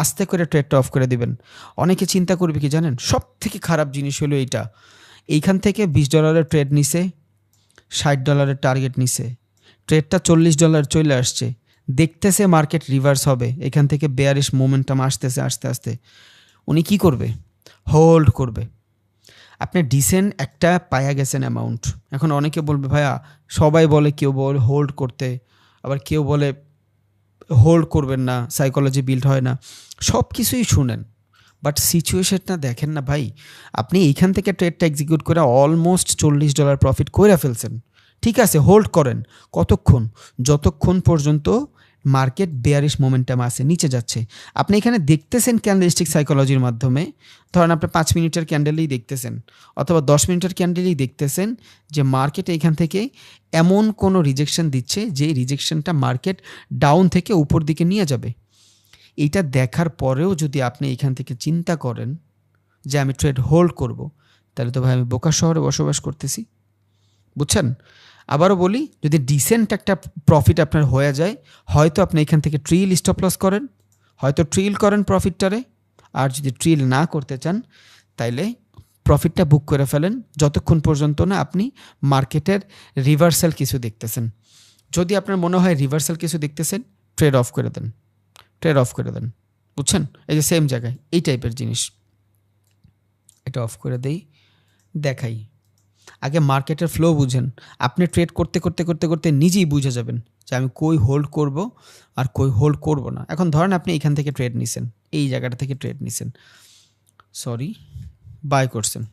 আস্তে করে ট্রেডটা অফ করে দিবেন। অনেকে চিন্তা করবে কি জানেন? সব থেকে খারাপ জিনিস হলো এইটা, এইখান থেকে $20 ট্রেড নিছে, $60 টার্গেট নিছে, ট্রেডটা $40 চলে আসছে, দেখতেছে মার্কেট রিভার্স হবে, এখান থেকে বেয়ারিশ মোমেন্টাম আসতেছে আস্তে আস্তে, উনি কি করবে? হোল্ড করবে। আপনি ডিসেন্ট একটা পায়া গেছেন অ্যামাউন্ট। এখন অনেকে বলবে ভাইয়া, সবাই বলে, কেউ বলে হোল্ড করতে, আবার কেউ বলে হোল্ড করবেন না, সাইকোলজি বিল্ড হয় না, সব কিছুই শুনেন, বাট সিচুয়েশনটা দেখেন না ভাই। আপনি এইখান থেকে ট্রেডটা এক্সিকিউট করে অলমোস্ট $40 প্রফিট করে ফেলছেন, ঠিক আছে, হোল্ড করেন। কতক্ষণ? যতক্ষণ পর্যন্ত মার্কেট বেয়ারিশ মোমেন্টাম আছে, নিচে যাচ্ছে। আপনি এখানে দেখতেছেন ক্যান্ডেলস্টিক সাইকোলজির মাধ্যমে, ধরেন আপনি 5 মিনিটের ক্যান্ডেলেই দেখতেছেন অথবা 10 মিনিটের ক্যান্ডেলেই দেখতেছেন যে মার্কেট এইখান থেকে এমন কোনো রিজেকশন দিচ্ছে যে রিজেকশনটা মার্কেট ডাউন থেকে উপর দিকে নিয়ে যাবে। এইটা দেখার পরেও যদি আপনি এখান থেকে চিন্তা করেন যে আমি ট্রেড হোল্ড করব, তাহলে তো ভাই আমি বোকা শহরে বসবাস করতেছি, বুঝছেন? আবারও বলি, যদি ডিসেন্ট একটা প্রফিট আপনার হয়ে যায়, হয়তো আপনি এখান থেকে ট্রিল স্টপ লস করেন, হয়তো ট্রিল করেন প্রফিটটারে। আর যদি ট্রিল না করতে চান তাইলে প্রফিটটা বুক করে ফেলেন যতক্ষণ পর্যন্ত না আপনি মার্কেটের রিভার্সাল কিছু দেখতেছেন। যদি আপনার মনে হয় রিভার্সাল কিছু দেখতেছেন, ট্রেড অফ করে দেন, ট্রেড অফ করে দেন, বুঝছেন? এই যে সেম জায়গায় এই টাইপের জিনিস, এটা অফ করে দেই, দেখাই। আগে মার্কেটের ফ্লো বুঝেন। আপনি ট্রেড করতে করতে করতে করতে নিজেই বুঝে যাবেন যে আমি কই হোল্ড করব আর কই হোল্ড করব না। এখন ধরেন আপনি এখান থেকে ট্রেড নিছেন, এই জায়গাটা থেকে ট্রেড নিছেন, সরি বাই করছেন,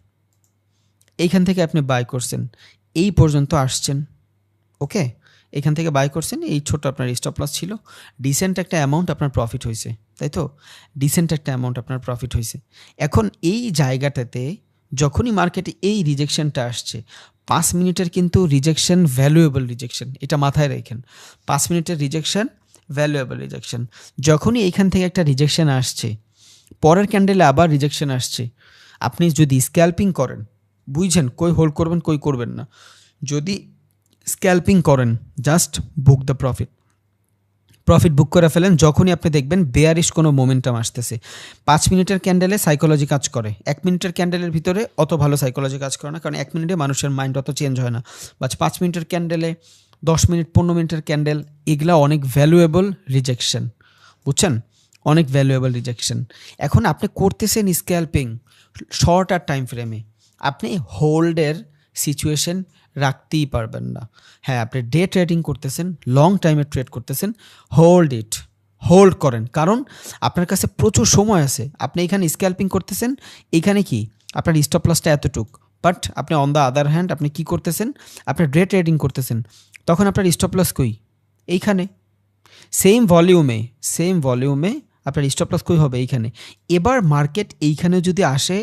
এইখান থেকে আপনি বাই করছেন, এই পর্যন্ত আসছেন, ওকে? এখান থেকে বাই করছেন, এই ছোট আপনার স্টপ লস ছিল, ডিসেন্ট একটা অ্যামাউন্ট আপনার প্রফিট হয়েছে, তাই তো? ডিসেন্ট একটা অ্যামাউন্ট আপনার প্রফিট হয়েছে। এখন এই জায়গাটাতে যখনই মার্কেটে এই রিজেকশনটা আসছে, 5 মিনিটের কিন্তু রিজেকশন ভ্যালুয়েবল রিজেকশন, এটা মাথায় রাখেন। 5 মিনিটের রিজেকশন ভ্যালুয়েবল রিজেকশন। যখনই এইখান থেকে একটা রিজেকশন আসছে, পরের ক্যান্ডেলে আবার রিজেকশন আসছে, আপনি যদি স্ক্যাল্পিং করেন, বুঝছেন কই হোল্ড করবেন কই করবেন না। যদি স্ক্যাল্পিং করেন, just book the profit, profit বুক করে ফেলেন যখনই আপনি দেখবেন বেয়ারিশ কোনো মোমেন্টাম আসতেছে। 5 মিনিটের ক্যান্ডেলে সাইকোলজি কাজ করে, 1 মিনিটের ক্যান্ডেলের ভিতরে অত ভালো সাইকোলজি কাজ করে না, কারণ 1 মিনিটে মানুষের মাইন্ড অত চেঞ্জ হয় না। বাট 5 মিনিটের ক্যান্ডেলে, 10 মিনিট 15 মিনিটের ক্যান্ডেল, এগুলা অনেক ভ্যালুয়েবল রিজেকশন, বুঝছেন? অনেক ভ্যালুয়েবল রিজেকশন। এখন আপনি করতেছেন স্ক্যাল্পিং শর্ট আর টাইম ফ্রেমে, আপনি হোল্ডের সিচুয়েশন রাখতেই পারবেন না। হ্যাঁ, আপনি ডে ট্রেডিং করতেছেন, লং টাইমে ট্রেড করতেছেন, হোল্ড ইট, হোল্ড করেন, কারণ আপনার কাছে প্রচুর সময় আছে। আপনি এখানে স্ক্যাল্পিং করতেছেন, এইখানে কি আপনার স্টপ লসটা এতটুক, বাট আপনি অন দ্য আদার হ্যান্ড আপনি কি করতেছেন, আপনি ডে ট্রেডিং করতেছেন, তখন আপনার স্টপ লস কই? এইখানে। সেম ভলিউমে আপনার স্টপ লস কই হবে? এইখানে। এবার মার্কেট এইখানে যদি আসে,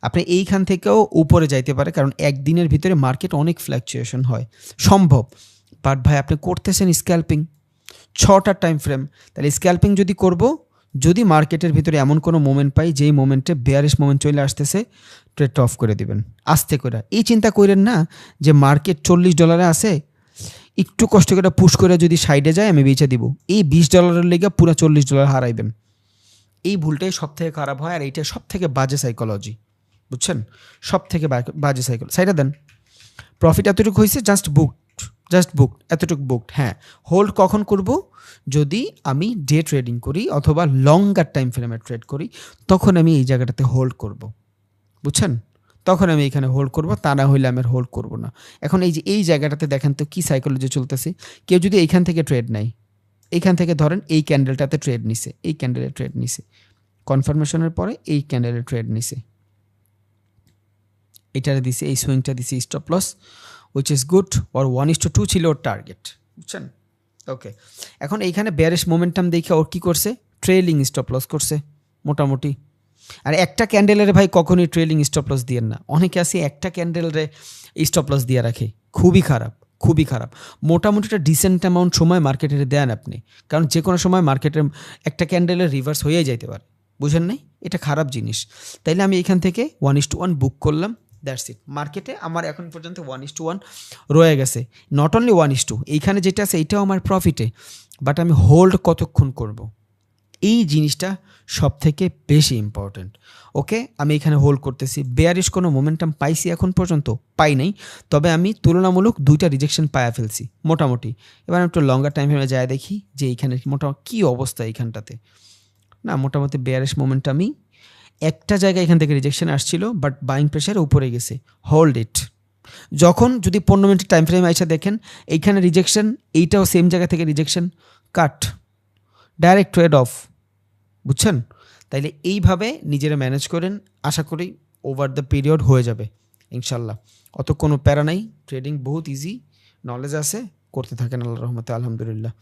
আপনি এইখান থেকেও উপরে যাইতে পারে, কারণ একদিনের ভিতরে মার্কেট অনেক ফ্ল্যাকচুয়েশন হয়, সম্ভব। বাট ভাই আপনি করতেছেন স্ক্যাল্পিং 6টার টাইম ফ্রেম, তাহলে স্ক্যাল্পিং যদি করব, যদি মার্কেটের ভিতরে এমন কোনো মোমেন্ট পাই যেই মোমেন্টে বেয়ারিশ মোমেন্ট চলে আসতেছে, ট্রেডটা অফ করে দিবেন আস্তে করে। এই চিন্তা করেন না যে মার্কেট $40 আছে, একটু কষ্ট করে পুশ করে যদি সাইডে যায় আমি বেচে দিব, এই $20 লেগে পুরো $40 হারাইবেন। এই ভুলটাই সব থেকে খারাপ হয়, আর এইটা সব থেকে বাজে সাইকোলজি, বুঝছেন? সব থেকে বাজে সাইকোলজি। সাইডে দেন, প্রফিট এতটুকু হয়েছে, জাস্ট বুক এতটুকু বুকড। হ্যাঁ, হোল্ড কখন করব? যদি আমি ডে ট্রেডিং করি অথবা লঙ্গার টাইম ফ্রেমে ট্রেড করি, তখন আমি এই জায়গাটাতে হোল্ড করব, বুঝছেন? তখন আমি এখানে হোল্ড করব, তা না হইলে আমি হোল্ড করব না। এখন এই যে এই জায়গাটাতে দেখেন তো কী সাইকোলজি চলতেছে। কেউ যদি এইখান থেকে ট্রেড নেয়, এইখান থেকে ধরেন এই ক্যান্ডেলটাতে ট্রেড নিছে, এই ক্যান্ডেলে ট্রেড নিছে, কনফার্মেশনের পরে এই ক্যান্ডেলে ট্রেড নিছে, এটারে দিছে, এই সুইংটা দিছে stop loss, which is good. ওর 1:2 ছিল ওর টার্গেট, বুঝছেন? ওকে, এখন এইখানে বেয়ারিশ মোমেন্টাম দেখে ওর কী করছে? ট্রেলিং স্টপ লস করছে মোটামুটি। আর একটা ক্যান্ডেলের ভাই কখনোই ট্রেলিং স্টপ লস দিয়েন না। অনেকে আছে একটা ক্যান্ডেলরে স্টপ লস দিয়ে রাখে, খুবই খারাপ, খুবই খারাপ। মোটামুটি একটা ডিসেন্ট অ্যামাউন্ট সময় মার্কেটে দেন আপনি, কারণ যে কোনো সময় মার্কেটের একটা ক্যান্ডেলের রিভার্স হয়ে যাইতে পারে, বুঝেন নাই? এটা খারাপ জিনিস। তাইলে আমি এখান থেকে 1:1 বুক করলাম, দ্যাটস ইট। মার্কেটে আমার এখন পর্যন্ত 1:1 রয়ে গেছে। নট অনলি 1:2, এইখানে যেটা আছে এইটাও আমার প্রফিটে, বাট আমি হোল্ড কতক্ষণ করব, এই জিনিসটা সব থেকে বেশি ইম্পর্ট্যান্ট। ওকে, আমি এখানে হোল্ড করতেছি, বেয়ারিশ কোনো মোমেন্টাম পাইছি এখন পর্যন্ত? পাই নাই, তবে আমি তুলনামূলক 2টা রিজেকশন পায়া ফেলছি মোটামুটি। এবার একটু লঙ্গার টাইম ফ্রেমে যায় দেখি যে এইখানে মোটামুটি কী অবস্থা এইখানটাতে। না, মোটামুটি বেয়ারিশ মোমেন্টামই, একটা জায়গায় এখান থেকে রিজেকশন আসছিল, বাট বাইং প্রেশার উপরে গেছে, হোল্ড ইট। যখন যদি 15 মিনিটের টাইম ফ্রেমে এসে দেখেন এইখানে রিজেকশন, এইটাও সেম জায়গা থেকে rejection, cut, direct trade of, বুঝছেন? তাইলে এইভাবে নিজেরা ম্যানেজ করেন, আশা করি ওভার দ্য পিরিয়ড হয়ে যাবে ইনশাল্লাহ। অত কোনো প্যারা নাই, ট্রেডিং বহুত ইজি, নলেজ আছে, করতে থাকেন আল্লাহর রহমতে, আলহামদুলিল্লাহ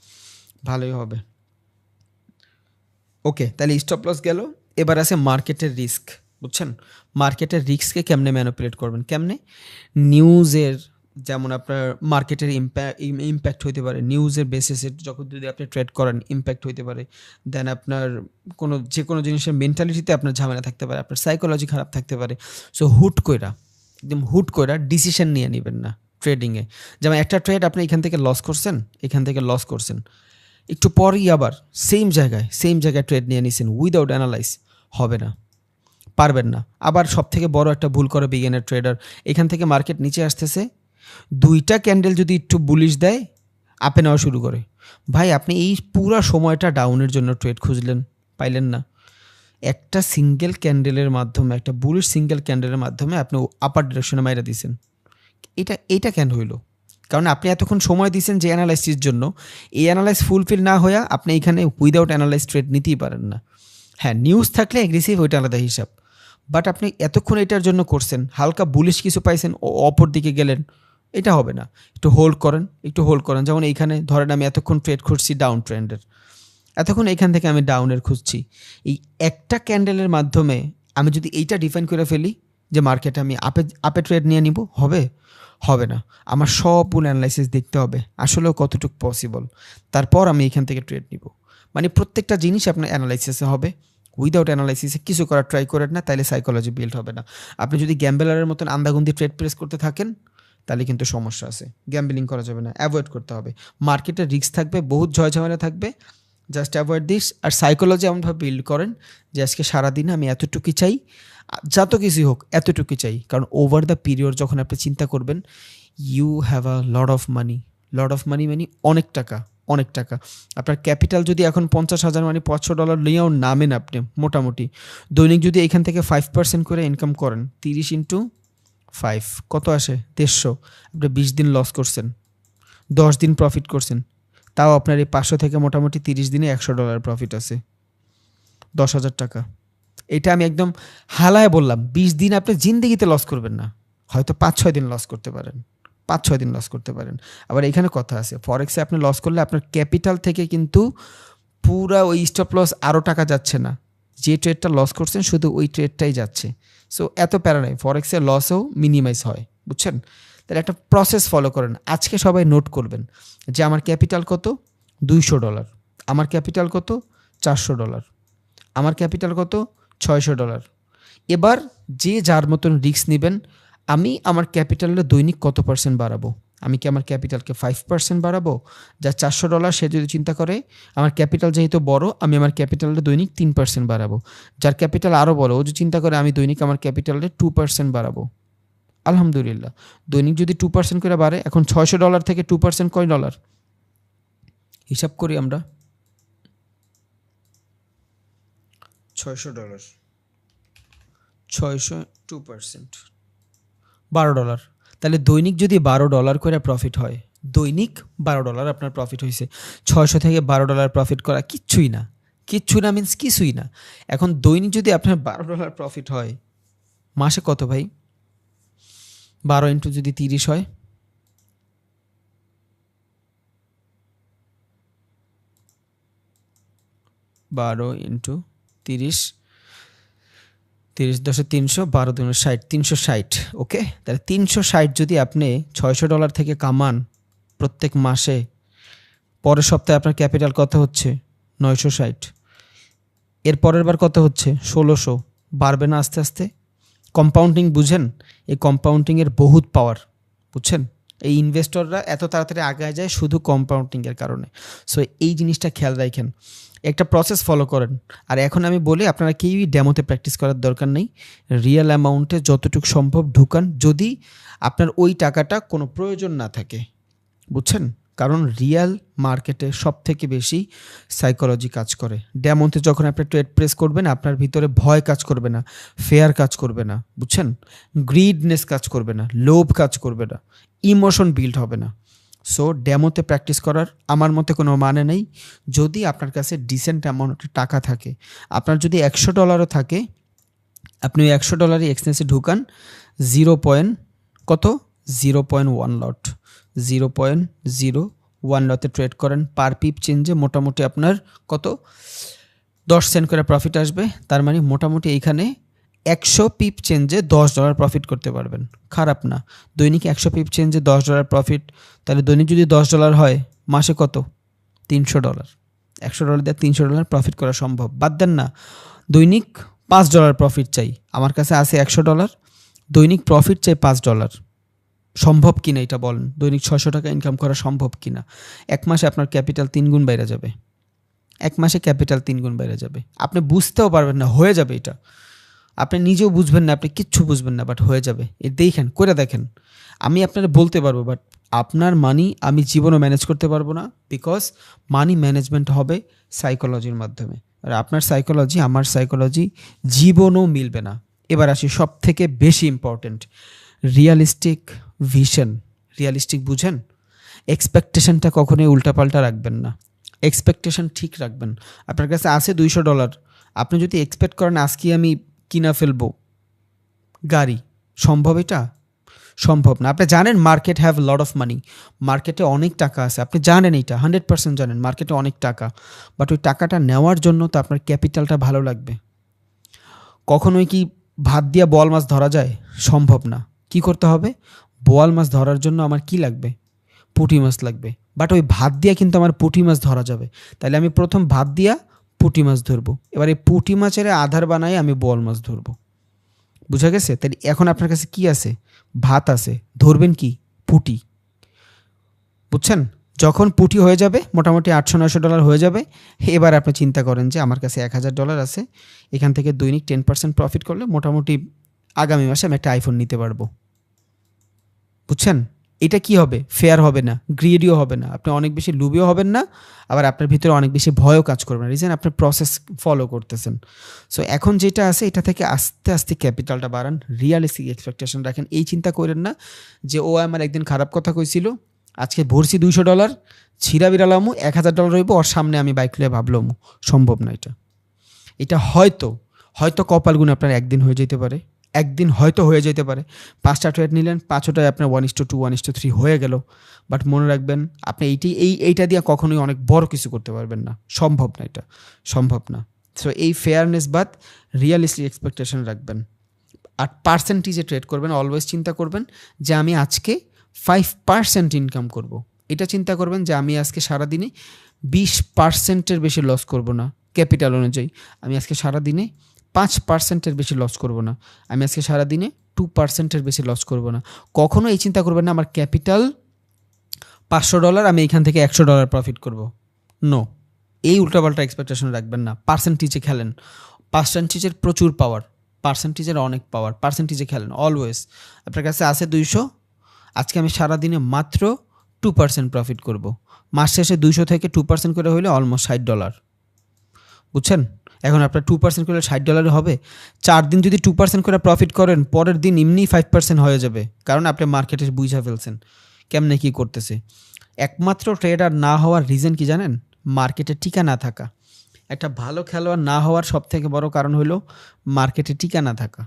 ভালোই হবে। ওকে, তাহলে স্টপ লস গেল। এবার আছে মার্কেটের রিস্ক, বুঝছেন? মার্কেটের রিস্ককে কেমনে ম্যানিপুলেট করবেন, কেমনে? নিউজের, যেমন আপনার মার্কেটের ইম্প্যাক্ট হইতে পারে, নিউজের বেসিসে যখন যদি আপনি ট্রেড করেন ইম্প্যাক্ট হইতে পারে। দেন আপনার যে কোনো জিনিসের মেন্টালিটিতে আপনার ঝামেলা থাকতে পারে, আপনার সাইকোলজি খারাপ থাকতে পারে। সো হুট কইরা একদম হুট করে ডিসিশন নিয়ে নেবেন না ট্রেডিংয়ে। যেমন একটা ট্রেড আপনি এখান থেকে লস করছেন, এখান থেকে লস করছেন, একটু পরই আবার সেম জায়গায় ট্রেড নিয়ে নিছেন উইদাউট অ্যানালাইজ, হবে না, পারবেন না। আবার সব থেকে বড় একটা ভুল করে বিগিনার ট্রেডার, এখান থেকে মার্কেট নিচে আসতেছে, 2টা ক্যান্ডেল যদি একটু বুলিশ দেয় আপে নেওয়া শুরু করে। ভাই আপনি এই পুরো সময়টা ডাউনের জন্য ট্রেড খুঁজলেন, পাইলেন না। একটা সিঙ্গেল ক্যান্ডেলের মাধ্যমে, একটা বুলিশ সিঙ্গেল ক্যান্ডেলের মাধ্যমে আপনি আপার ডিরেকশনে মাইরা দিয়েছেন। এইটা কেন হইল? কারণ আপনি এতক্ষণ সময় দিয়েছেন যে অ্যানালাইসিসের জন্য, এই অ্যানালাইস ফুলফিল না হইয়া আপনি এখানে উইদাউট অ্যানালাইস ট্রেড নিতেই পারেন না। হ্যাঁ, নিউজ থাকলে এগ্রেসিভ, ওইটা আলাদা হিসাব। বাট আপনি এতক্ষণ এটার জন্য করছেন, হালকা বুলিশ কিছু পাইছেন, অপর দিকে গেলেন, এটা হবে না। একটু হোল্ড করেন। যেমন এইখানে ধরেন আমি এতক্ষণ ট্রেড খুঁজছি ডাউন ট্রেন্ডের, এতক্ষণ এইখান থেকে আমি ডাউনের খুঁজছি। এই একটা ক্যান্ডেলের মাধ্যমে আমি যদি এইটা ডিফাইন করে ফেলি যে মার্কেটে আমি আপে ট্রেড নিয়ে নিব, হবে না। আমার সবগুলো অ্যানালাইসিস দেখতে হবে আসলেও কতটুকু পসিবল, তারপর আমি এখান থেকে ট্রেড নিব। মানে প্রত্যেকটা জিনিস আপনার অ্যানালাইসিসে হবে। উইদাউট অ্যানালাইসিসে কিছু করার ট্রাই করেন না, তাইলে সাইকোলজি বিল্ড হবে না। আপনি যদি গ্যাম্বেলারের মতন আন্দাগুন্দি ট্রেড প্রেস করতে থাকেন তাহলে কিন্তু সমস্যা আছে। গ্যাম্বলিং করা যাবে না, অ্যাভয়েড করতে হবে। মার্কেটে রিস্ক থাকবে, বহুত ঝামেলা থাকবে, জাস্ট অ্যাভয়েড দিস। আর সাইকোলজি এমনভাবে বিল্ড করেন যে আজকে সারাদিন আমি এতটুকু চাই, যত কিছুই হোক এতটুকু চাই। কারণ ওভার দ্য পিরিয়ড যখন আপনি চিন্তা করবেন, you have a lot of money মানে অনেক টাকা। আপনার ক্যাপিটাল যদি এখন 50,000 মানে $500 নিয়েও নামেন আপনি, মোটামুটি দৈনিক যদি এখান থেকে 5% করে ইনকাম করেন, 30 ইন্টু 5 কত আসে? 150। আপনি 20 দিন লস করছেন, 10 দিন প্রফিট করছেন, তাও আপনার এই 500 থেকে মোটামুটি 30 দিনে $100 প্রফিট আছে, 10,000 টাকা। এটা আমি একদম হালায় বললাম। 20 দিন আপনি জিন্দেগিতে লস করবেন না, হয়তো 5-6 দিন লস করতে পারেন। আবার এখানে কথা আছে, ফরেক্সে আপনি লস করলে আপনার ক্যাপিটাল থেকে কিন্তু পুরা ওই স্টপ লস আরও টাকা যাচ্ছে না, যে ট্রেডটা লস করছেন শুধু ওই ট্রেডটাই যাচ্ছে। সো এত প্যারা নাই, ফরেক্সে লসও মিনিমাইজ হয়, বুঝছেন? তাহলে একটা প্রসেস ফলো করেন। আজকে সবাই নোট করবেন যে আমার ক্যাপিটাল কত, $200, আমার ক্যাপিটাল কত, $400, আমার ক্যাপিটাল কত, $600। এবার যে যার মতন রিস্ক নেবেন। আমি আমার ক্যাপিটালের দৈনিক কত পার্সেন্ট বাড়াবো? আমি কি আমার ক্যাপিটালকে 5% বাড়াবো? যা $400 সে যদি চিন্তা করে আমার ক্যাপিটাল যেহেতু বড়, আমি আমার ক্যাপিটালের দৈনিক 3% বাড়াবো। যার ক্যাপিটাল আরও বড়, ও যদি চিন্তা করে আমি দৈনিক আমার ক্যাপিটালের 2% বাড়াবো। আলহামদুলিল্লাহ, দৈনিক যদি 2% করে বাড়ে, এখন $600 থেকে 2% কয় ডলার? হিসাব করি আমরা, $600, 2% $12। তাহলে দৈনিক যদি $12 করে প্রফিট হয়, দৈনিক $12 আপনার প্রফিট হয়েছে। 600 থেকে $12 প্রফিট করা কিচ্ছুই না মিন্স কিছুই না। এখন দৈনিক যদি আপনার $12 প্রফিট হয়, মাসে কত ভাই? 12 ইন্টু যদি 30 হয়, 12 ইন্টু 30, 30 10 300, 12 2 60, 360। ওকে, তাহলে 360 যদি আপনি $600 থেকে কামান প্রত্যেক মাসে, পরের সপ্তাহে আপনার ক্যাপিটাল কত হচ্ছে? 960। এর পরের বার কত হচ্ছে? 1600। বাড়বে না আস্তে আস্তে? কম্পাউন্ডিং বুঝেন? এই কম্পাউন্ডিংয়ের বহুত পাওয়ার, বুঝছেন? এই ইনভেস্টররা এত তাড়াতাড়ি আগায় যায় শুধু কম্পাউন্ডিংয়ের কারণে। সো এই জিনিসটা খেয়াল রাখেন, একটা প্রসেস ফলো করেন। আর এখন আমি বলি, আপনারা কেউই ডেমোতে প্র্যাকটিস করার দরকার নেই। রিয়েল অ্যামাউন্টে যতটুকু সম্ভব ঢুকান, যদি আপনার ওই টাকাটা কোনো প্রয়োজন না থাকে, বুঝছেন? কারণ রিয়েল মার্কেটে সব থেকে বেশি সাইকোলজি কাজ করে। ডেমোতে যখন আপনি ট্রেড প্রেস করবেন, আপনার ভিতরে ভয় কাজ করবে না, ফেয়ার কাজ করবে না, বুঝছেন? গ্রিডনেস কাজ করবে না, লোভ কাজ করবে না, ইমোশন বিল্ড হবে না। সো ডেমোতে প্র্যাকটিস করার আমার মতে কোনো মানে নেই। যদি আপনার কাছে ডিসেন্ট অ্যামাউন্টের টাকা থাকে, আপনার যদি $100 থাকে, আপনি ওই $100 এক্সচেঞ্জে ঢুকান, 0.1 লট, 0.01 লটে ট্রেড করেন। পার পিপ চেঞ্জে মোটামুটি আপনার কত? 10 সেন্ট করে প্রফিট আসবে। তার মানে মোটামুটি এইখানে 100 পিপ চেঞ্জে $10 প্রফিট করতে পারবেন, খারাপ না। দৈনিক 100 পিপ চেঞ্জে $10 প্রফিট, তাহলে দৈনিক যদি $10 হয়, মাসে কত? $300। $100 দিয়ে $300 প্রফিট করা সম্ভব। বাদ দেন না, দৈনিক $5 প্রফিট চাই। আমার কাছে আছে $100, দৈনিক প্রফিট চাই $5, সম্ভব কিনা এটা বলেন। দৈনিক 600 টাকা ইনকাম করা সম্ভব কিনা? 1 মাসে আপনার ক্যাপিটাল 3 গুণ বাইরে যাবে। 1 মাসে ক্যাপিটাল 3 গুণ বাইরে যাবে। আপনি বুঝতেও পারবেন না, হয়ে যাবে এটা। আপনি নিজেও বুঝবেন না, আপনি কিচ্ছু বুঝবেন না, বাট হয়ে যাবে। দেখেন, করে দেখেন। আমি আপনারা বলতে পারবো, বাট আপনার মানি আমি জীবনও ম্যানেজ করতে পারবো না, বিকজ মানি ম্যানেজমেন্ট হবে সাইকোলজির মাধ্যমে। আর আপনার সাইকোলজি আমার সাইকোলজি জীবনও মিলবে না। এবার আসি সব থেকে বেশি ইম্পর্টেন্ট, রিয়ালিস্টিক ভিশন। রিয়ালিস্টিক বুঝেন? এক্সপেকটেশনটা কখনোই উল্টাপাল্টা রাখবেন না, এক্সপেকটেশন ঠিক রাখবেন। আপনার কাছে আছে $200, আপনি যদি এক্সপেক্ট করেন আজকে আমি কিনা ফেলবো গাড়ি, সম্ভব এটা? সম্ভব না। আপনি জানেন মার্কেট হ্যাভ লট অফ মানি, মার্কেটে অনেক টাকা আছে, আপনি জানেন এটা 100% জানেন মার্কেটে অনেক টাকা, বাট ওই টাকাটা নেওয়ার জন্য তো আপনার ক্যাপিটালটা ভালো লাগবে। কখনোই কি ভাত দিয়া বোয়াল মাছ ধরা যায়? সম্ভব না। কি করতে হবে? বোয়াল মাছ ধরার জন্য আমার কি লাগবে? পুঁটি মাছ লাগবে। বাট ওই ভাত দিয়া কিন্তু আমার পুঁটি মাছ ধরা যাবে। তাহলে আমি প্রথম ভাত দিয়া পুঁটি মাছ ধরবো, এবার এই পুঁটি মাছের আধার বানাই আমি বোয়াল মাছ ধরবো। বুঝা গেছে? তাহলে এখন আপনার কাছে কি আছে? ভাত আছে, ধরবেন কি? পুঁটি। বুঝছেন? যখন পুঁটি হয়ে যাবে, মোটামুটি $800-900 হয়ে যাবে, এবার আপনি চিন্তা করেন যে আমার কাছে $1000 আছে, এখান থেকে দৈনিক 10% প্রফিট করলে মোটামুটি আগামী মাসে আমি একটা আইফোন নিতে পারবো। বুঝছেন? এটা কি হবে? ফেয়ার হবে না, গ্রিডিও হবে না, আপনি অনেক বেশি লুবিও হবেন না, আবার আপনার ভিতরে অনেক বেশি ভয়ও কাজ করবে না। রিজন আপনি প্রসেস ফলো করতেছেন। সো এখন যেটা আছে এটা থেকে আস্তে আস্তে ক্যাপিটালটা বাড়ান, রিয়ালিস্টিক এক্সপেকটেশন রাখেন। এই চিন্তা করেন না যে ও আমার একদিন খারাপ কথা কইছিল, আজকে ভরছি $200, ছিঁড়া বিড়ালামু $1000 হইব, ওর সামনে আমি বাইক লিয়ে ভাবলামু। সম্ভব না এটা। এটা হয়তো হয়তো কপাল গুণ আপনার একদিন হয়ে যেতে পারে, একদিন হয়তো হয়ে যেতে পারে। 5টা ট্রেড নিলেন, 5টায় আপনার 1:2 1:3 হয়ে গেল, বাট মনে রাখবেন আপনি এইটা দিয়ে কখনোই অনেক বড় কিছু করতে পারবেন না। সম্ভব না, এটা সম্ভব না। সো এই ফেয়ারনেস বাদ রিয়ালিস্টিক এক্সপেকটেশন রাখবেন। আর পার্সেন্টেজে ট্রেড করবেন। অলওয়েজ চিন্তা করবেন যে আমি আজকে 5% ইনকাম করব। এটা চিন্তা করবেন যে আমি আজকে সারাদিনে 20%-এর বেশি লস করব না ক্যাপিটাল অনুযায়ী। আমি আজকে সারাদিনে 5%-এর বেশি লস করব না। আমি আজকে সারাদিনে 2%-এর বেশি লস করব না। কখনো এই চিন্তা করবেন না আমার ক্যাপিটাল $500, আমি এখান থেকে $100 প্রফিট করব। নো, এই উল্টাপাল্টা এক্সপেকটেশন রাখবেন না। পার্সেন্টেজে খেলেন। পার্সেন্টেজের প্রচুর পাওয়ার, পার্সেন্টেজের অনেক পাওয়ার। পার্সেন্টেজে খেলেন অলওয়েজ। আপনার কাছে আছে 200, আজকে আমি সারাদিনে মাত্র 2% প্রফিট করব। মাস শেষে 200 থেকে 2% করে হইলে অলমোস্ট $60। বুঝছেন? এখন আপনার 2% করে $60 হবে। 4 দিন যদি 2% করে প্রফিট করেন, পরের দিন এমনি 5% হয়ে যাবে, কারণ আপনি মার্কেটে বুঝা ফেলছেন কেমনে কী করতেছে। একমাত্র ট্রেডার না হওয়ার রিজন কি জানেন? মার্কেটে টিকা না থাকা। একটা ভালো খেলোয়াড় না হওয়ার সবথেকে বড় কারণ হলো মার্কেটে টিকা না থাকা।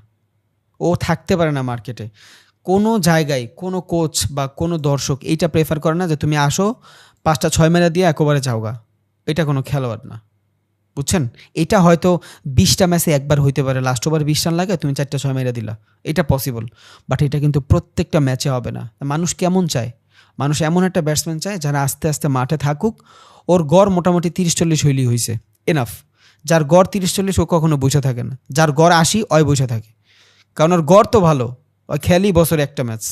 ও থাকতে পারে না মার্কেটে। কোনো জায়গায় কোনো কোচ বা কোনো দর্শক এইটা প্রেফার করে না যে তুমি আসো 5টা 6 মেরে দিয়ে একেবারে যাওগা। এটা কোনো খেলোয়াড় না। বুঝছেন? এটা হয়তো 20টা ম্যাচে একবার হইতে পারে, লাস্ট ওভার 20 রান লাগে, তুমি 4টা 6 মেরে দিলা, এটা পসিবল। বাট এটা কিন্তু প্রত্যেকটা ম্যাচে হবে না। মানুষ কেমন চায়? মানুষ এমন একটা ব্যাটসম্যান চায় যারা আস্তে আস্তে মাঠে থাকুক, ওর গড় মোটামুটি 30-40 হইলেই হয়েছে, এনাফ। যার গড় 30-40 ও কখনো বসে থাকে না, যার গড় 80 ওই বসে থাকে, কারণ ওর গড় তো ভালো, ওই খেলি বছরে একটা ম্যাচ।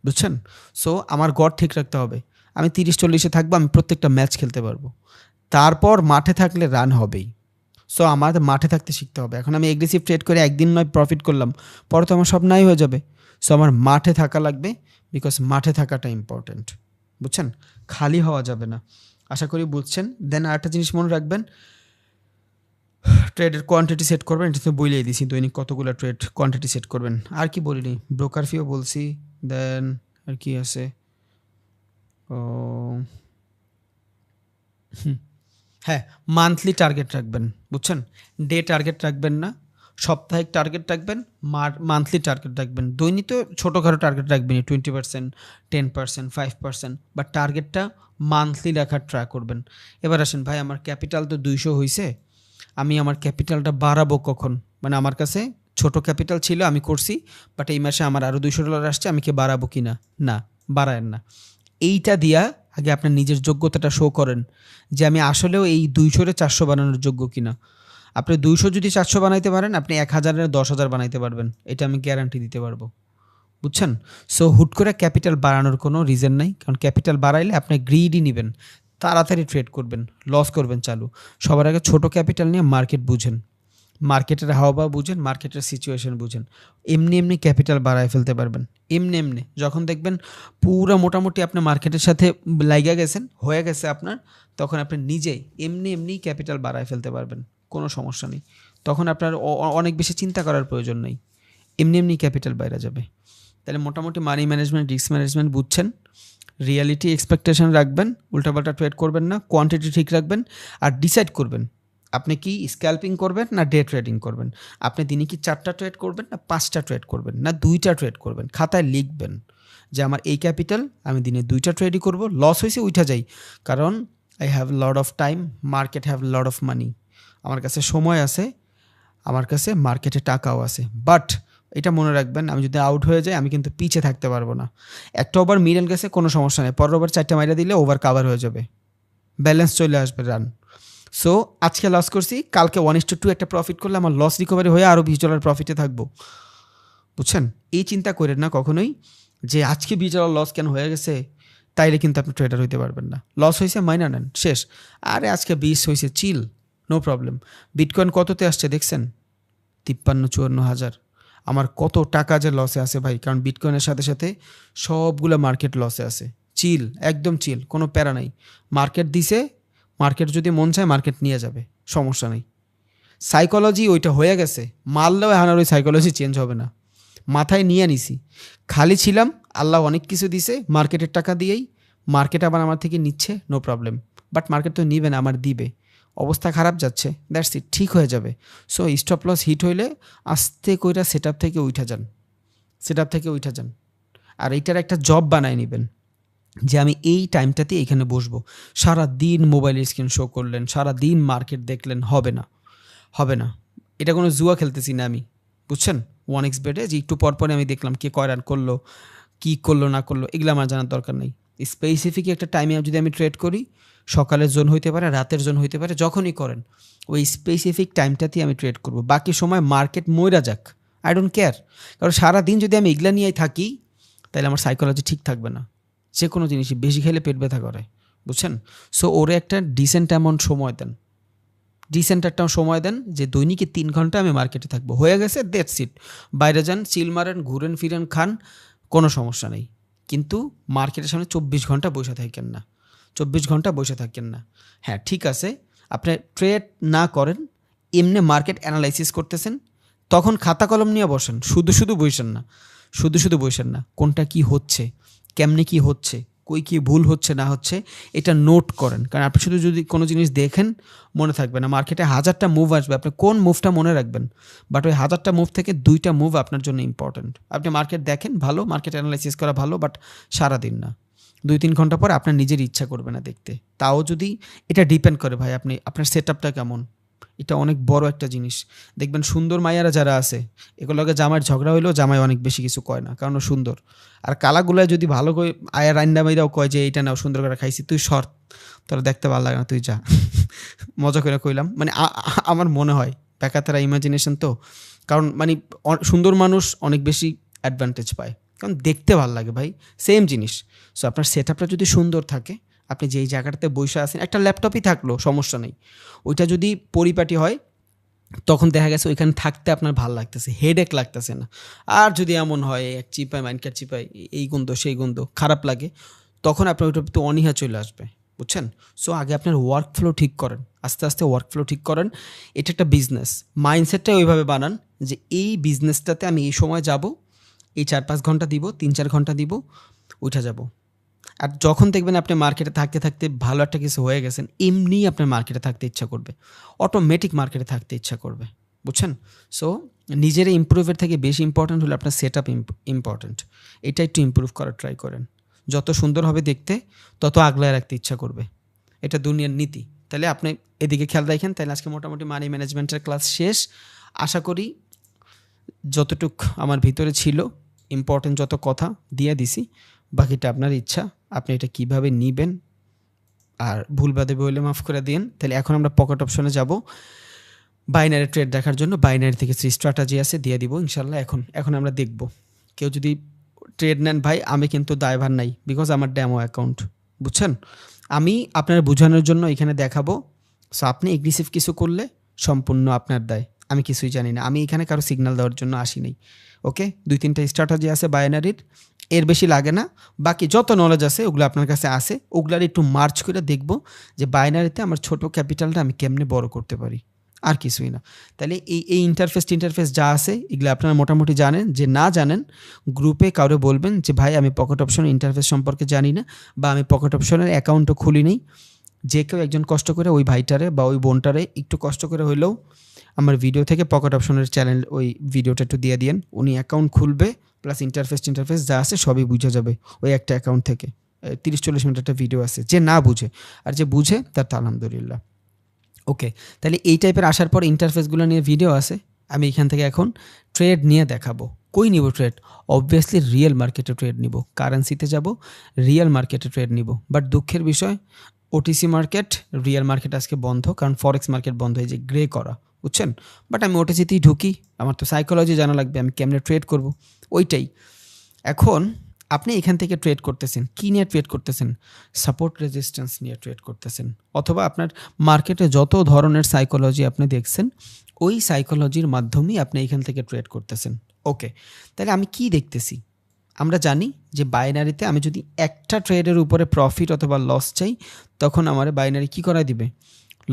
বুঝছেন? সো আমার গড় ঠিক রাখতে হবে। আমি 30-40-এ থাকবো, আমি প্রত্যেকটা ম্যাচ খেলতে পারবো। তারপর মাঠে থাকলে রান হবেই। সো আমাদের মাঠে থাকতে শিখতে হবে। এখন আমি এগ্রেসিভ ট্রেড করে একদিন নয় প্রফিট করলাম, পরে তো আমার সব নাই হয়ে যাবে। সো আমার মাঠে থাকা লাগবে, বিকজ মাঠে থাকাটা ইম্পর্টেন্ট। বুঝছেন? খালি হওয়া যাবে না। আশা করি বুঝছেন। দেন আরেকটা জিনিস মনে রাখবেন, ট্রেডের কোয়ান্টিটি সেট করবেন। এটা তো বলেই দিছি, দৈনিক কতগুলো ট্রেড কোয়ান্টিটি সেট করবেন। আর কি বলিনি? ব্রোকার ফিও বলছি। দেন আর কি আছে? ও হ্যাঁ, মান্থলি টার্গেট রাখবেন। বুঝছেন? ডে টার্গেট রাখবেন না, সাপ্তাহিক টার্গেট রাখবেন, মান্থলি টার্গেট রাখবেন। দৈনিক তো ছোটোখাটো টার্গেট রাখবেন, 20%, 10%, 5%, বাট টার্গেটটা মান্থলি রাখার ট্রাই করবেন। এবার আসেন ভাই, আমার ক্যাপিটাল তো 200 হয়েছে, আমি আমার ক্যাপিটালটা বাড়াবো কখন? মানে আমার কাছে ছোট ক্যাপিটাল ছিল, আমি করছি, বাট এই মাসে আমার আরও $200 আসছে, আমি কি বাড়াবো কি না? না, বাড়ায়েন না। এইটা দিয়া আগে আপনার নিজের যোগ্যতাটা শো করেন যে আমি আসলেও এই 200-400 বানানোর যোগ্য কিনা। আপনি 200 যদি 400 বানাইতে পারেন, আপনি 1000-এর 10,000 বানাইতে পারবেন। এটা আমি গ্যারান্টি দিতে পারবো। বুঝছেন? সো হুট করে ক্যাপিটাল বাড়ানোর কোনো রিজন নাই। কারণ ক্যাপিটাল বাড়াইলে আপনি গ্রিডই নিবেন। তাড়াতাড়ি ট্রেড করবেন, লস করবেন চালু। সবার আগে ছোট ক্যাপিটাল নিয়ে মার্কেট বুঝেন। মার্কেটের হাওয়া বুঝেন, মার্কেটের সিচুয়েশন বুঝেন। এমনি ক্যাপিটাল বাড়ায় ফেলতে পারবেন। এমনি যখন দেখবেন পুরা মোটামুটি আপনি মার্কেটের সাথে লাইগা গেছেন, হয়ে গেছে আপনার, তখন আপনি নিজেই এমনি ক্যাপিটাল বাড়ায় ফেলতে পারবেন। কোনো সমস্যা নেই। তখন আপনার অনেক বেশি চিন্তা করার প্রয়োজন নেই। এমনি ক্যাপিটাল বাইরে যাবে। তাহলে মোটামুটি মানি ম্যানেজমেন্ট, রিস্ক ম্যানেজমেন্ট বুঝছেন। রিয়ালিটি এক্সপেকটেশন রাখবেন, উল্টাপাল্টা ট্রেড করবেন না, কোয়ান্টিটি ঠিক রাখবেন, আর ডিসাইড করবেন আপনি কি স্ক্যাল্পিং করবেন না ডে ট্রেডিং করবেন। আপনি দিনে কি 4টা ট্রেড করবেন না 5টা ট্রেড করবেন না 2টা ট্রেড করবেন। খাতায় লিখবেন যে আমার এই ক্যাপিটাল, আমি দিনে 2টা ট্রেডই করব, লস হয়েছে উঠা যাই, কারণ I have lot of time, market have lot of মানি। আমার কাছে সময় আছে, আমার কাছে মার্কেটে টাকাও আছে। বাট এটা মনে রাখবেন, আমি যদি আউট হয়ে যাই আমি কিন্তু পিছে থাকতে পারবো না। একটা ওভার মিডল গেছে কোনো সমস্যা নেই, পরের ওভার 4টা মাইরা দিলে ওভার কাভার হয়ে যাবে, ব্যালেন্স চলে আসবে, রান। সো আজকে লস করছি, কালকে 1:2 একটা প্রফিট করলে আমার লস রিকভারি হয়ে আরও $20 প্রফিটে থাকবো। বুঝছেন? এই চিন্তা করেন না কখনোই যে আজকে $20 লস কেন হয়ে গেছে, তাইলে কিন্তু আপনি ট্রেডার হইতে পারবেন না। লস হয়েছে মাইনা নেন, শেষ। আরে আজকে 20 হয়েছে, চিল, নো প্রবলেম। বিটকয়েন কততে আসছে দেখছেন? 53-54 হাজার। আমার কত টাকা যে লসে আছে ভাই, কারণ বিটকয়েনের সাথে সাথে সবগুলো মার্কেট লসে আছে। চিল, একদম চিল, কোনো প্যারা নাই। মার্কেট দিছে, মার্কেট যদি মন চায় মার্কেট নিয়ে যাবে, সমস্যা নেই। সাইকোলজি ওইটা হয়ে গেছে, মারলেও এখন আর ওই সাইকোলজি চেঞ্জ হবে না। মাথায় নিয়ে নিছি, খালি ছিলাম, আল্লাহ অনেক কিছু দিছে মার্কেটের টাকা দিয়েই, মার্কেট আবার আমার থেকে নিচ্ছে, নো প্রবলেম। বাট মার্কেট তো নিবে না, আমার দিবে। অবস্থা খারাপ যাচ্ছে, দ্যাটস ইট, ঠিক হয়ে যাবে। সো স্টপ লস হিট হইলে আস্তে কইরা সেট আপ থেকে উঠা যান। আর এইটার একটা জব বানায় নেবেন যে আমি এই টাইমটাতে এখানে বসবো। সারা দিন মোবাইলের স্ক্রিন শো করলেন, সারা দিন মার্কেট দেখলেন, হবে না। এটা কোনো জুয়া খেলতেছি না আমি, বুঝছেন? 1xBet-এ যে একটু পরপরে আমি দেখলাম কে কয় রান করলো, কী করলো না করলো, এগুলো আমার জানার দরকার নেই। স্পেসিফিক একটা টাইমে যদি আমি ট্রেড করি, সকালের জোন হইতে পারে, রাতের জোন হইতে পারে, যখনই করেন ওই স্পেসিফিক টাইমটাতেই আমি ট্রেড করব। বাকি সময় মার্কেট মইরা যাক, আই ডোন্ট কেয়ার। কারণ সারাদিন যদি আমি এগুলা নিয়েই থাকি, তাহলে আমার সাইকোলজি ঠিক থাকবে না। যে কোনো জিনিসই বেশি খেলে পেট ব্যথা করে, বুঝছেন? সো ওরে একটা ডিসেন্ট অ্যামাউন্ট সময় দেন যে দৈনিকে 3 ঘন্টা আমি মার্কেটে থাকবো, হয়ে গেছে, দ্যাটস ইট। বাইরে যান, চিল মারেন, ঘুরেন ফিরেন, খান, কোনো সমস্যা নেই। কিন্তু মার্কেটের সামনে 24 ঘন্টা বসে থাকেন না। হ্যাঁ, ঠিক আছে, আপনি ট্রেড না করেন, এমনি মার্কেট অ্যানালাইসিস করতেছেন, তখন খাতা কলম নিয়ে বসেন, শুধু বসেন না। কোনটা কি হচ্ছে, কেমনে কি হচ্ছে, কই কি ভুল হচ্ছে না হচ্ছে, এটা নোট করেন। কারণ আপনি শুধু যদি কোনো জিনিস দেখেন, মনে থাকবে না। মার্কেটে 1000টা মুভ আসবে, আপনি কোন মুভটা মনে রাখবেন? বাট ওই 1000টা মুভ থেকে 2টা মুভ আপনার জন্য ইম্পর্ট্যান্ট। আপনি মার্কেট দেখেন ভালো, মার্কেট অ্যানালাইসিস করা ভালো, বাট সারাদিন না। 2-3 ঘন্টা পর আপনার নিজের ইচ্ছা করবে না দেখতে। তাও যদি, এটা ডিপেন্ড করে ভাই আপনার সেট আপটা কেমন। এটা অনেক বড় একটা জিনিস। দেখবেন সুন্দর মাইয়ারা যারা আছে, এগুলোকে জামাইয়ের ঝগড়া হইলেও জামাই অনেক বেশি কিছু কয় না, কারণ ও সুন্দর। আর কালাগুলায় যদি ভালো করে আয়া রান্না মাইরাও কয় যে এইটা নাও, সুন্দর করে খাইছি, তুই সর, তোরা দেখতে ভালো লাগে না, তুই যা। মজা করে কইলাম, মানে আমার মনে হয় প্যাকাতারা ইমাজিনেশন তো। কারণ মানে সুন্দর মানুষ অনেক বেশি অ্যাডভান্টেজ পায়, কারণ দেখতে ভালো লাগে ভাই, সেম জিনিস। সো আপনার সেট আপটা যদি সুন্দর থাকে, আপনি যেই জায়গাটাতে বসে আছেন, একটা ল্যাপটপই থাকলো সমস্যা নেই, ওইটা যদি পরিপাটি হয়, তখন দেখা গেছে ওইখানে থাকতে আপনার ভালো লাগতেছে, হেডেক লাগতেছে না। আর যদি এমন হয় এক চিপায় মাইন্ডকার চিপায়, এই গন্ধ সেই গন্ধ, খারাপ লাগে, তখন আপনার ওইটার প্রতি অনীহা চলে আসবে, বুঝছেন? সো আগে আপনার ওয়ার্ক ফ্লো ঠিক করেন, আস্তে ওয়ার্ক ফ্লো ঠিক করেন। এটা একটা বিজনেস, মাইন্ডসেটটা ওইভাবে বানান যে এই বিজনেসটাতে আমি এই সময় যাব, এই 4-5 ঘন্টা দিব, 3-4 ঘন্টা দিব, উঠে যাব। আর যখন দেখবেন আপনি মার্কেটে থাকতে ভালো একটা কিছু হয়ে গেছেন, এমনিই আপনার মার্কেটে থাকতে ইচ্ছা করবে, অটোমেটিক মার্কেটে থাকতে ইচ্ছা করবে, বুঝছেন? সো নিজের ইমপ্রুভের থেকে বেশি ইম্পর্ট্যান্ট হলো আপনার সেট আপ ইম্পর্ট্যান্ট। এটা একটু ইমপ্রুভ করার ট্রাই করেন। যত সুন্দর হবে দেখতে, তত আগলায় রাখতে ইচ্ছা করবে। এটা দুনিয়ার নীতি। তাহলে আপনি এদিকে খেয়াল রাখেন। তাহলে আজকে মোটামুটি মানি ম্যানেজমেন্টের ক্লাস শেষ। আশা করি যতটুক আমার ভিতরে ছিল ইম্পর্টেন্ট যত কথা দিয়ে দিছি, বাকিটা আপনার ইচ্ছা, আপনি এটা কিভাবে নিবেন। আর ভুল বাদে বলে মাফ করে দিন। তাহলে এখন আমরা পকেট অপশনে যাব। বাইনারি ট্রেড দেখার জন্য বাইনারি থেকে যে স্ট্র্যাটেজি আছে দিয়ে দিব ইনশাল্লাহ। এখন আমরা দেখব। কেউ যদি ট্রেড নেন ভাই, আমি কিন্তু দায়ভার নাই, বিকজ আমার ডেমো অ্যাকাউন্ট, বুঝছেন? আমি আপনার বোঝানোর জন্য এখানে দেখাবো। সো আপনি এগ্রেসিভ কিছু করলে সম্পূর্ণ আপনার দায়, আমি কিছুই জানি না। আমি এখানে কারো সিগন্যাল দেওয়ার জন্য আসি নাই। ওকে, 2-3টা স্ট্র্যাটেজি আছে বাইনারির, এর বেশি লাগে না। বাকি যত নলেজ আছে ওগুলো আপনার কাছে আছে, ওগুলার একটু মার্চ করে দেখব যে বাইনারিতে আমার ছোট ক্যাপিটালটা আমি কেমনে বড় করতে পারি, আর কিছুই না। তাহলে এই ইন্টারফেস যা আছে এগুলো আপনারা মোটামুটি জানেন। যে না জানেন, গ্রুপে কাউরে বলবেন যে ভাই আমি পকেট অপশনের ইন্টারফেস সম্পর্কে জানি না, বা আমি পকেট অপশনের অ্যাকাউন্টও খুলি নেই। যে কেউ একজন কষ্ট করে ওই ভাইটারে বা ওই বোনটারে একটু কষ্ট করে হইলেও আমার ভিডিও থেকে পকেট অপশনের চ্যানেল ওই ভিডিওটা একটু দিয়ে দিয়েন। উনি অ্যাকাউন্ট খুলবে, প্লাস ইন্টারফেস যা আছে সবই বুঝে যাবে ওই একটা অ্যাকাউন্ট থেকে। 30-40 মিনিট একটা ভিডিও আছে, যে না বুঝে। আর যে বুঝে তার তো আলহামদুলিল্লাহ। ওকে, তাহলে এই টাইপের আসার পর ইন্টারফেসগুলো নিয়ে ভিডিও আছে। আমি এখান থেকে এখন ট্রেড নিয়ে দেখাবো। কই নিব ট্রেড? অবভিয়াসলি রিয়েল মার্কেটে ট্রেড নিব, কারেন্সিতে যাব, রিয়েল মার্কেটে ট্রেড নিব। বাট দুঃখের বিষয়, ওটিসি মার্কেট, রিয়েল মার্কেট আজকে বন্ধ, কারণ ফরেক্স মার্কেট বন্ধ হয়ে যে গ্রে করা, বুঝছেন? বাট আমি ওটিসিতেই ঢুকি, আমার তো সাইকোলজি জানা লাগবে, আমি কেমনে ট্রেড করব ওইটাই। এখন আপনি এখান থেকে ট্রেড করতেছেন, কী নিয়ে ট্রেড করতেছেন? সাপোর্ট রেজিস্ট্যান্স নিয়ে ট্রেড করতেছেন, অথবা আপনার মার্কেটে যত ধরনের সাইকোলজি আপনি দেখছেন ওই সাইকোলজির মাধ্যমেই আপনি এখান থেকে ট্রেড করতেছেন। ওকে, তাহলে আমি কি দেখতেছি? আমরা জানি যে বাইনারিতে আমি যদি একটা ট্রেডের উপরে প্রফিট অথবা লস চাই, তখন আমার বাইনারি কি করাই দিবে?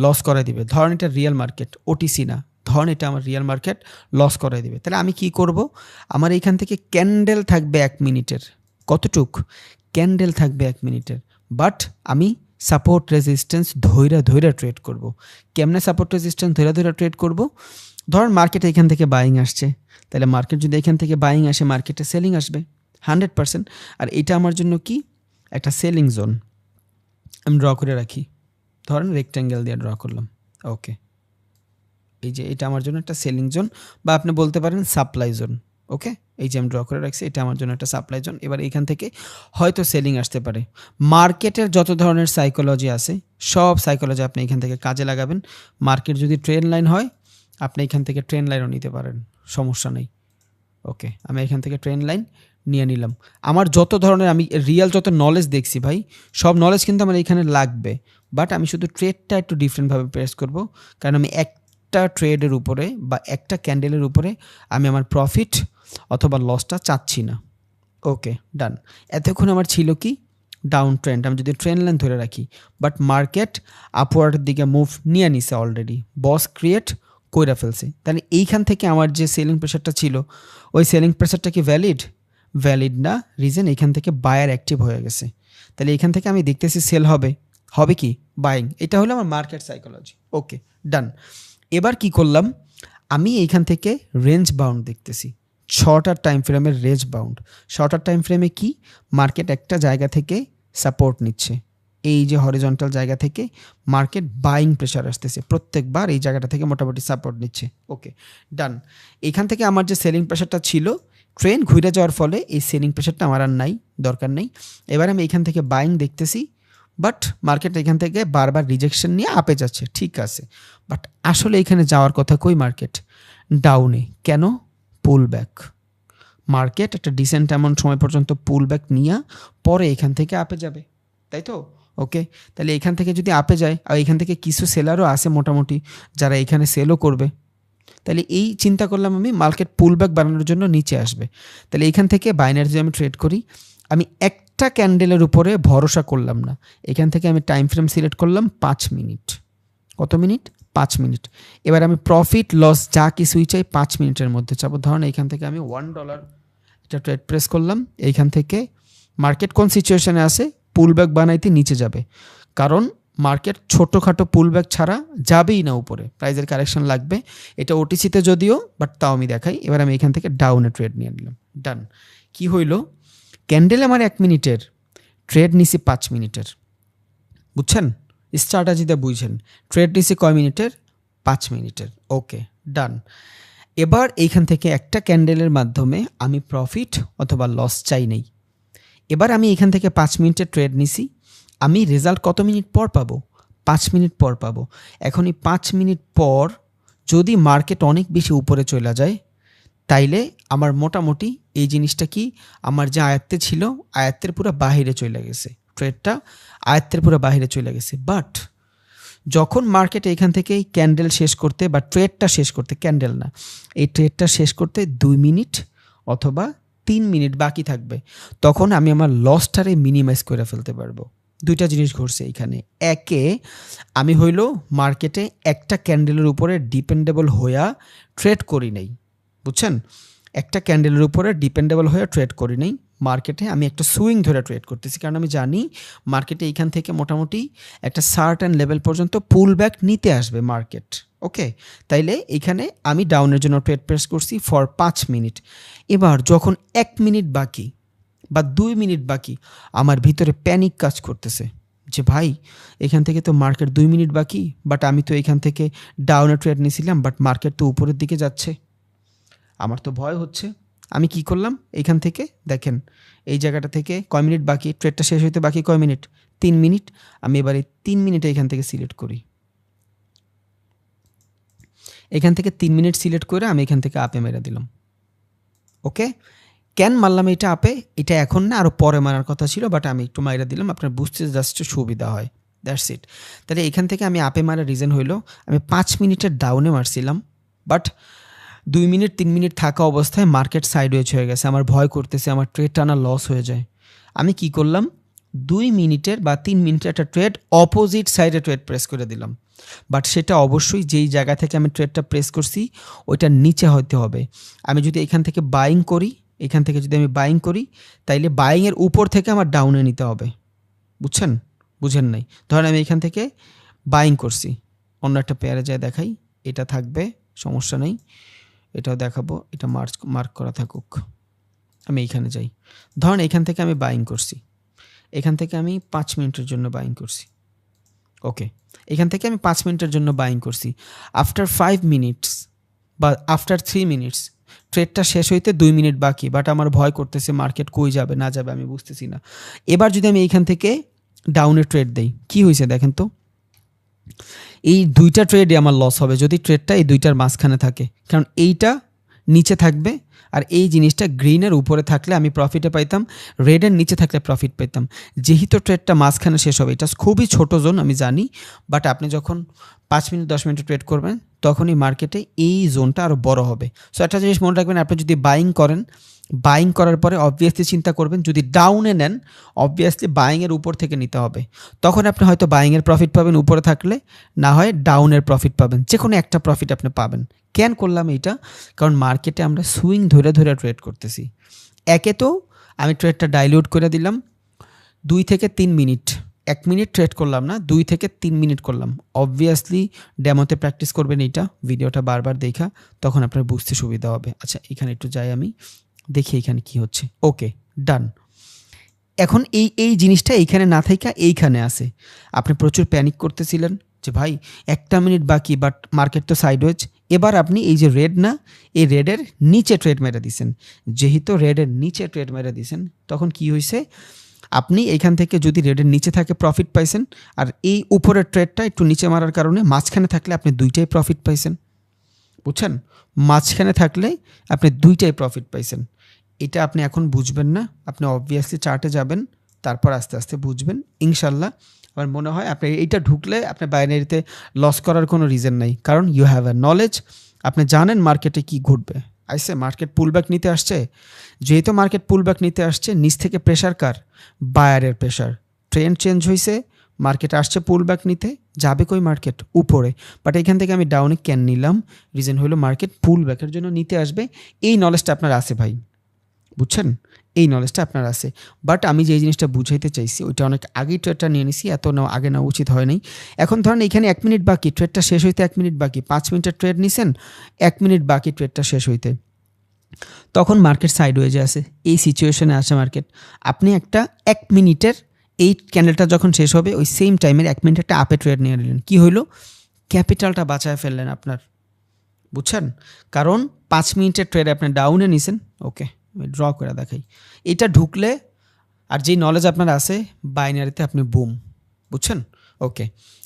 লস করাই দিবে। ধরেন এটা রিয়েল মার্কেট, ওটিসি না, ধরেন এটা আমার রিয়েল মার্কেট, লস করাই দিবে। তাহলে আমি কি করব? আমার এইখান থেকে ক্যান্ডেল থাকবে 1 মিনিটের। কতটুক? ক্যান্ডেল থাকবে 1 মিনিটের। বাট আমি সাপোর্ট রেজিস্ট্যান্স ধইরা ট্রেড করব। কেমনে সাপোর্ট রেজিস্ট্যান্স ধইরা ট্রেড করব? ধরেন মার্কেটে এখান থেকে বাইং আসছে, তাহলে মার্কেট যদি এখান থেকে বাইং আসে, মার্কেটে সেলিং আসবে 100%। আর এটা আমার জন্য কি? একটা সেলিং জোন। আমি ড্র করে রাখি, ধরেন রেক্ট্যাঙ্গেল দিয়ে ড্র করলাম। ওকে, এই যে এটা আমার জন্য একটা সেলিং জোন, বা আপনি বলতে পারেন সাপ্লাই জোন। ওকে, এই যে আমি ড্র করে রাখছি, এটা আমার জন্য একটা সাপ্লাই জোন। এবার এখান থেকে হয়তো সেলিং আসতে পারে। মার্কেটের যত ধরনের সাইকোলজি আছে সব সাইকোলজি আপনি এখান থেকে কাজে লাগাবেন। মার্কেট যদি ট্রেন্ড লাইন হয়, আপনি এখান থেকে ট্রেন্ড লাইনও নিতে পারেন, সমস্যা নেই। ওকে, আমি এখান থেকে ট্রেন্ড লাইন নিয়ে নিলাম। আমার যত ধরনের আমি রিয়েল যত নলেজ দেখছি ভাই, সব নলেজ কিন্তু আমার এখানে লাগবে। বাট আমি শুধু ট্রেডটা একটু ডিফারেন্টভাবে প্রেস করব, কারণ আমি একটা ট্রেডের উপরে বা একটা ক্যান্ডেলের উপরে আমি আমার প্রফিট অথবা লসটা চাচ্ছি না। ওকে, ডান। এতক্ষণ আমার ছিল কি? Down trend. আমি যদি ট্রেন্ড লাইন ধরে রাখি, বাট মার্কেট আপওয়ার্ডের দিকে মুভ নিয়ে নিছে অলরেডি, বস ক্রিয়েট কইরা ফেলছে। তাহলে এইখান থেকে আমার যে সেলিং প্রেশারটা ছিল, ওই সেলিং প্রেশারটা কি ভ্যালিড? ভ্যালিড না। রিজন, এখান থেকে বায়ার অ্যাক্টিভ হয়ে গেছে। তাহলে এখান থেকে আমি দেখতেছি সেল হবে, হবে কি? বাইং। এটা হলো আমার মার্কেট সাইকোলজি। ওকে, ডান। এবার কি করলাম? আমি এইখান থেকে রেঞ্জ বাউন্ড দেখতেছি, শর্টার টাইম ফ্রেমের রেঞ্জ বাউন্ড। শর্টার টাইম ফ্রেমে কি? মার্কেট একটা জায়গা থেকে সাপোর্ট নিচ্ছে, এই যে হরিজন্টাল জায়গা থেকে মার্কেট বাইং প্রেশার আসতেছে, প্রত্যেকবার এই জায়গাটা থেকে মোটামুটি সাপোর্ট নিচ্ছে। ওকে, ডান। এখান থেকে আমার যে সেলিং প্রেশারটা ছিল, ট্রেন ঘুরে যাওয়ার ফলে এই সেলিং প্রেশারটা আমার আর নাই, দরকার নেই। এবার আমি এখান থেকে বাইং দেখতেছি, বাট মার্কেট এখান থেকে বারবার রিজেকশন নিয়ে আপে যাচ্ছে, ঠিক আছে। বাট আসলে এখানে যাওয়ার কথা কই? মার্কেট ডাউনে। কেন? পুল ব্যাক। মার্কেট একটা ডিসেন্ট অ্যামাউন্ট সময় পর্যন্ত পুল ব্যাক নিয়ে পরে এখান থেকে আপে যাবে, তাই তো? ওকে, তাহলে এখান থেকে যদি আপে যায়, আর এখান থেকে কিছু সেলারও আছে মোটামুটি যারা এখানে সেলও করবে, তাহলে এই চিন্তা করলাম আমি মার্কেট পুল ব্যাক বানানোর জন্য নিচে আসবে। তাহলে এখান থেকে বাইনারি যে আমি ট্রেড করি, আমি একটা ক্যান্ডেলের উপরে ভরসা করলাম না। এখান থেকে আমি টাইম ফ্রেম সিলেক্ট করলাম 5 মিনিট। কত মিনিট? 5 মিনিট। এবার আমি প্রফিট লস যা কিছুই চাই 5 মিনিটের মধ্যে চাবো। ধরুন এইখান থেকে আমি $1 এটা ট্রেড প্রেস করলাম। এইখান থেকে মার্কেট কোন সিচুয়েশনে আছে? পুল ব্যাক বানাইতে নিচে যাবে, কারণ মার্কেট ছোটোখাটো পুল ব্যাক ছাড়া যাবেই না উপরে, প্রাইজের কারেকশন লাগবে। এটা ওটিসিতে যদিও, বাট তাও আমি দেখাই। এবার আমি এখান থেকে ডাউনে ট্রেড নিয়ে নিলাম, ডান। কি হইল? ক্যান্ডেল আমার 1 মিনিটের, ট্রেড নিছি 5 মিনিটের, বুঝছেন? স্ট্র্যাটেজিতে বুঝছেন। ট্রেড নিছি কয় মিনিটের? 5 মিনিটের। ওকে, ডান। এবার এইখান থেকে একটা ক্যান্ডেলের মাধ্যমে আমি প্রফিট অথবা লস চাই নেই। এবার আমি এখান থেকে 5 মিনিটের ট্রেড নিছি, আমি রেজাল্ট কত মিনিট পর পাবো? 5 মিনিট পর পাবো। এখন এই 5 মিনিট পর যদি মার্কেট অনেক বেশি উপরে চলে যায় তাইলে আমার মোটামুটি এই জিনিসটা কি, আমার যে আয়ত্তে ছিল আয়ত্তের পুরো বাহিরে চলে গেছে, ট্রেডটা আয়ত্তের পুরো বাহিরে চলে গেছে। বাট যখন মার্কেট এখান থেকে এই ক্যান্ডেল শেষ করতে বা ট্রেডটা শেষ করতে, ক্যান্ডেল না, এই ট্রেডটা শেষ করতে 2 মিনিট অথবা 3 মিনিট বাকি থাকবে, তখন আমি আমার লসটারে মিনিমাইজ করে ফেলতে পারবো। দুইটা জিনিস ঘটছে এইখানে। একে, আমি হইল মার্কেটে একটা ক্যান্ডেলের উপরে ডিপেন্ডেবল হইয়া ট্রেড করি নাই, বুঝছেন? একটা ক্যান্ডেলের উপরে ডিপেন্ডেবল হয়ে ট্রেড করি নাই মার্কেটে, আমি একটা সুইং ধরে ট্রেড করতেছি, কারণ আমি জানি মার্কেটে এইখান থেকে মোটামুটি একটা সার্টেন লেভেল পর্যন্ত পুল ব্যাক নিতে আসবে মার্কেট। ওকে, তাইলে এইখানে আমি ডাউনের জন্য ট্রেড প্রেস করছি ফর 5 মিনিট। এবার যখন 1 মিনিট বাকি বা 2 মিনিট বাকি, আমার ভিতরে প্যানিক কাজ করতেছে যে ভাই এখান থেকে তো মার্কেট 2 মিনিট বাকি, বাট আমি তো এখান থেকে ডাউনে ট্রেড নিয়েছিলাম, বাট মার্কেট তো উপরের দিকে যাচ্ছে, আমার তো ভয় হচ্ছে। আমি কি করলাম, এইখান থেকে দেখেন এই জায়গাটা থেকে কয় মিনিট বাকি, ট্রেডটা শেষ হইতে বাকি কয় মিনিট, 3 মিনিট। আমি এবারে 3 মিনিটে এখান থেকে সিলেক্ট করি, এখান থেকে 3 মিনিট সিলেক্ট করে আমি এখান থেকে আপে মেরে দিলাম। ওকে, কেন মারলাম এটা আপে, এটা এখন না আরও পরে মারার কথা ছিল, বাট আমি একটু মাইরা দিলাম, আপনার বুঝতে জাস্ট সুবিধা হয়, দ্যাটস ইট। তাহলে এখান থেকে আমি আপে মারার রিজন হইলো আমি 5 মিনিটের ডাউনে মারছিলাম, বাট 2 মিনিট 3 মিনিট থাকা অবস্থায় মার্কেট সাইডওয়েজ হয়ে গেছে, আমার ভয় করতেছে আমার ট্রেড টানা লস হয়ে যায়। আমি কি করলাম, 2 মিনিটের বা 3 মিনিটের একটা ট্রেড অপোজিট সাইডে ট্রেড প্রেস করে দিলাম, বাট সেটা অবশ্যই যেই জায়গা থেকে আমি ট্রেডটা প্রেস করছি ওইটার নিচে হতে হবে। আমি যদি এখান থেকে বাইং করি, এখান থেকে যদি আমি বাইং করি, তাইলে বাইংয়ের উপর থেকে আমার ডাউনে নিতে হবে, বুঝছেন? বুঝেন নাই? ধরেন আমি এখান থেকে বাইং করছি, অন্য একটা পেয়ারে যায় দেখাই, এটা থাকবে, সমস্যা নেই, এটাও দেখাবো, এটা মার্ক করা থাকুক। আমি এইখানে যাই, ধরেন এখান থেকে আমি বাইং করছি, এখান থেকে আমি 5 মিনিটের জন্য বাইং করছি। ওকে, এখান থেকে আমি 5 মিনিটের জন্য বাইং করছি। আফটার 5 মিনিটস বা আফটার 3 মিনিটস ট্রেডটা শেষ হইতে 2 মিনিট বাকি, বাট আমার ভয় করতেছে মার্কেট কই যাবে না যাবে আমি বুঝতেছি না। এবার যদি আমি এইখান থেকে ডাউনে ট্রেড দেই, কি হয়েছে দেখেন তো, এই দুইটা ট্রেডে আমার লস হবে যদি ট্রেডটা এই দুইটার মাঝখানে থাকে, কারণ এইটা নিচে থাকবে আর এই জিনিসটা গ্রিনের উপরে থাকলে আমি প্রফিটে পাইতাম, রেডের নিচে থাকলে প্রফিট পেতাম। যেহেতু ট্রেডটা মাঝখানে শেষ হবে, এটা খুবই ছোট জোন আমি জানি, বাট আপনি যখন 5 মিনিট 10 মিনিট ট্রেড করবেন তখনই মার্কেটে এই জোনটা আরও বড় হবে। সো একটা জিনিস মনে রাখবেন, আপনি যদি বাইং করেন, বাইং করার পরে অবভিয়াসলি চিন্তা করবেন যদি ডাউনে নেন অবভিয়াসলি বাইংয়ের উপর থেকে নিতে হবে, তখন আপনি হয়তো বাইংয়ের প্রফিট পাবেন উপরে থাকলে, না হয় ডাউনের প্রফিট পাবেন, যে কোনো একটা প্রফিট আপনি পাবেন। কেন করলাম এইটা, কারণ মার্কেটে আমরা সুইং ধরে ধরে ট্রেড করতেছি। একে তো আমি ট্রেডটা ডাইলিউট করে দিলাম, 2 থেকে 3 মিনিট, 1 মিনিট ট্রেড করলাম না, 2 থেকে 3 মিনিট করলাম। অবভিয়াসলি ডেমোতে প্র্যাকটিস করবেন এইটা, ভিডিওটা বারবার দেখা, তখন আপনার বুঝতে সুবিধা হবে। আচ্ছা এখানে একটু যাই, আমি দেখি এখানে কি হচ্ছে। ওকে, ডান। এখন এই জিনিসটা এইখানে না থাইকা এইখানে আসে, আপনি প্রচুর প্যানিক করতেছিলেন যে ভাই 1 মিনিট বাকি, বাট মার্কেট তো সাইডওয়েজ। এবার আপনি এই যে রেড না, এই রেডের নিচে ট্রেড মেরে দিছেন, যেহেতু রেডের নিচে ট্রেড মেরে দিছেন তখন কি হয়েছে, আপনি এইখান থেকে যদি রেডের নিচে থাকে প্রফিট পাইছেন, আর এই উপরের ট্রেডটা একটু নিচে মারার কারণে মাঝখানে থাকলে আপনি দুইটাই প্রফিট পাইছেন, বুঝছেন? মাঝখানে থাকলে আপনি দুইটাই প্রফিট পাইছেন। এটা আপনি এখন বুঝবেন না, আপনি অবভিয়াসলি চার্টে যাবেন, তারপর আস্তে আস্তে বুঝবেন ইনশাল্লাহ। আমার মনে হয় আপনি এইটা ঢুকলে আপনি বাইনারিতে লস করার কোনো রিজন নাই, কারণ ইউ হ্যাভ আ নলেজ, আপনি জানেন মার্কেটে কি ঘটবে। আইসে মার্কেট পুলব্যাক নিতে আসছে, যেহেতু মার্কেট পুলব্যাক নিতে আসছে, নিচ থেকে প্রেশার কার, বায়ারের প্রেশার, ট্রেন্ড চেঞ্জ হয়েছে, মার্কেট আসছে পুলব্যাক নিতে, যাবে কই মার্কেট উপরে, বাট এখান থেকে আমি ডাউনে কেন নিলাম, রিজন হলো মার্কেট পুলব্যাকের জন্য নিতে আসবে। এই নলেজটা আপনার আছে ভাই, বুঝছেন? এই নলেজটা আপনার আছে, বাট আমি যে জিনিসটা বুঝাইতে চাইছি ওইটা অনেক আগেই ট্রেডটা নিয়ে নিছি, এত আগে নেওয়া উচিত হয় নাই। এখন ধরেন এখানে 1 মিনিট বাকি, ট্রেডটা শেষ হইতে 1 মিনিট বাকি, 5 মিনিটের ট্রেড নিছেন, 1 মিনিট বাকি ট্রেডটা শেষ হইতে, তখন মার্কেট সাইডওয়েজে আছে, এই সিচুয়েশনে আছে মার্কেট। আপনি একটা 1 মিনিটের এই ক্যান্ডেলটা যখন শেষ হবে ওই সেম টাইমের 1 মিনিট একটা আপে ট্রেড নিয়ে নিলেন, কী হইলো, ক্যাপিটালটা বাঁচায় ফেললেন আপনার, বুঝছেন? কারণ 5 মিনিটের ট্রেড আপনি ডাউনে নিছেন। ওকে, আমি ড্র করে দেখাই, এটা ঢুকলে আর যেই নলেজ আপনার আছে বাইনারিতে আপনি বুম, বুঝছেন? ওকে,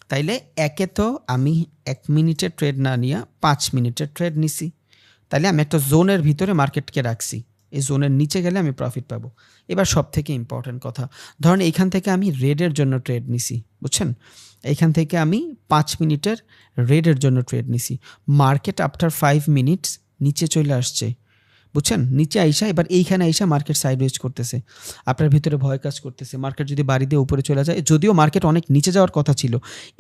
তাইলে একে তো আমি 1 মিনিটের ট্রেড না নিয়ে 5 মিনিটের ট্রেড নিছি, তাইলে আমি একটা জোনের ভিতরে মার্কেটকে রাখছি, এই জোনের নিচে গেলে আমি প্রফিট পাবো। এবার সব থেকে ইম্পর্টেন্ট কথা, ধরেন এইখান থেকে আমি রেডের জন্য ট্রেড নিছি, বুঝছেন, এইখান থেকে আমি 5 মিনিটের রেডের জন্য ট্রেড নিছি, মার্কেট আফটার 5 মিনিটস নিচে চলে আসছে, বুঝছেন, নিচে আইসা এবার এইখানে আইসা মার্কেট সাইডওয়েজ করতেছে, আপনার ভিতরে ভয় কাজ করতেছে মার্কেট যদি বাড়ি দিয়ে উপরে চলে যায়, যদিও মার্কেট অনেক নিচে যাওয়ার কথা ছিল,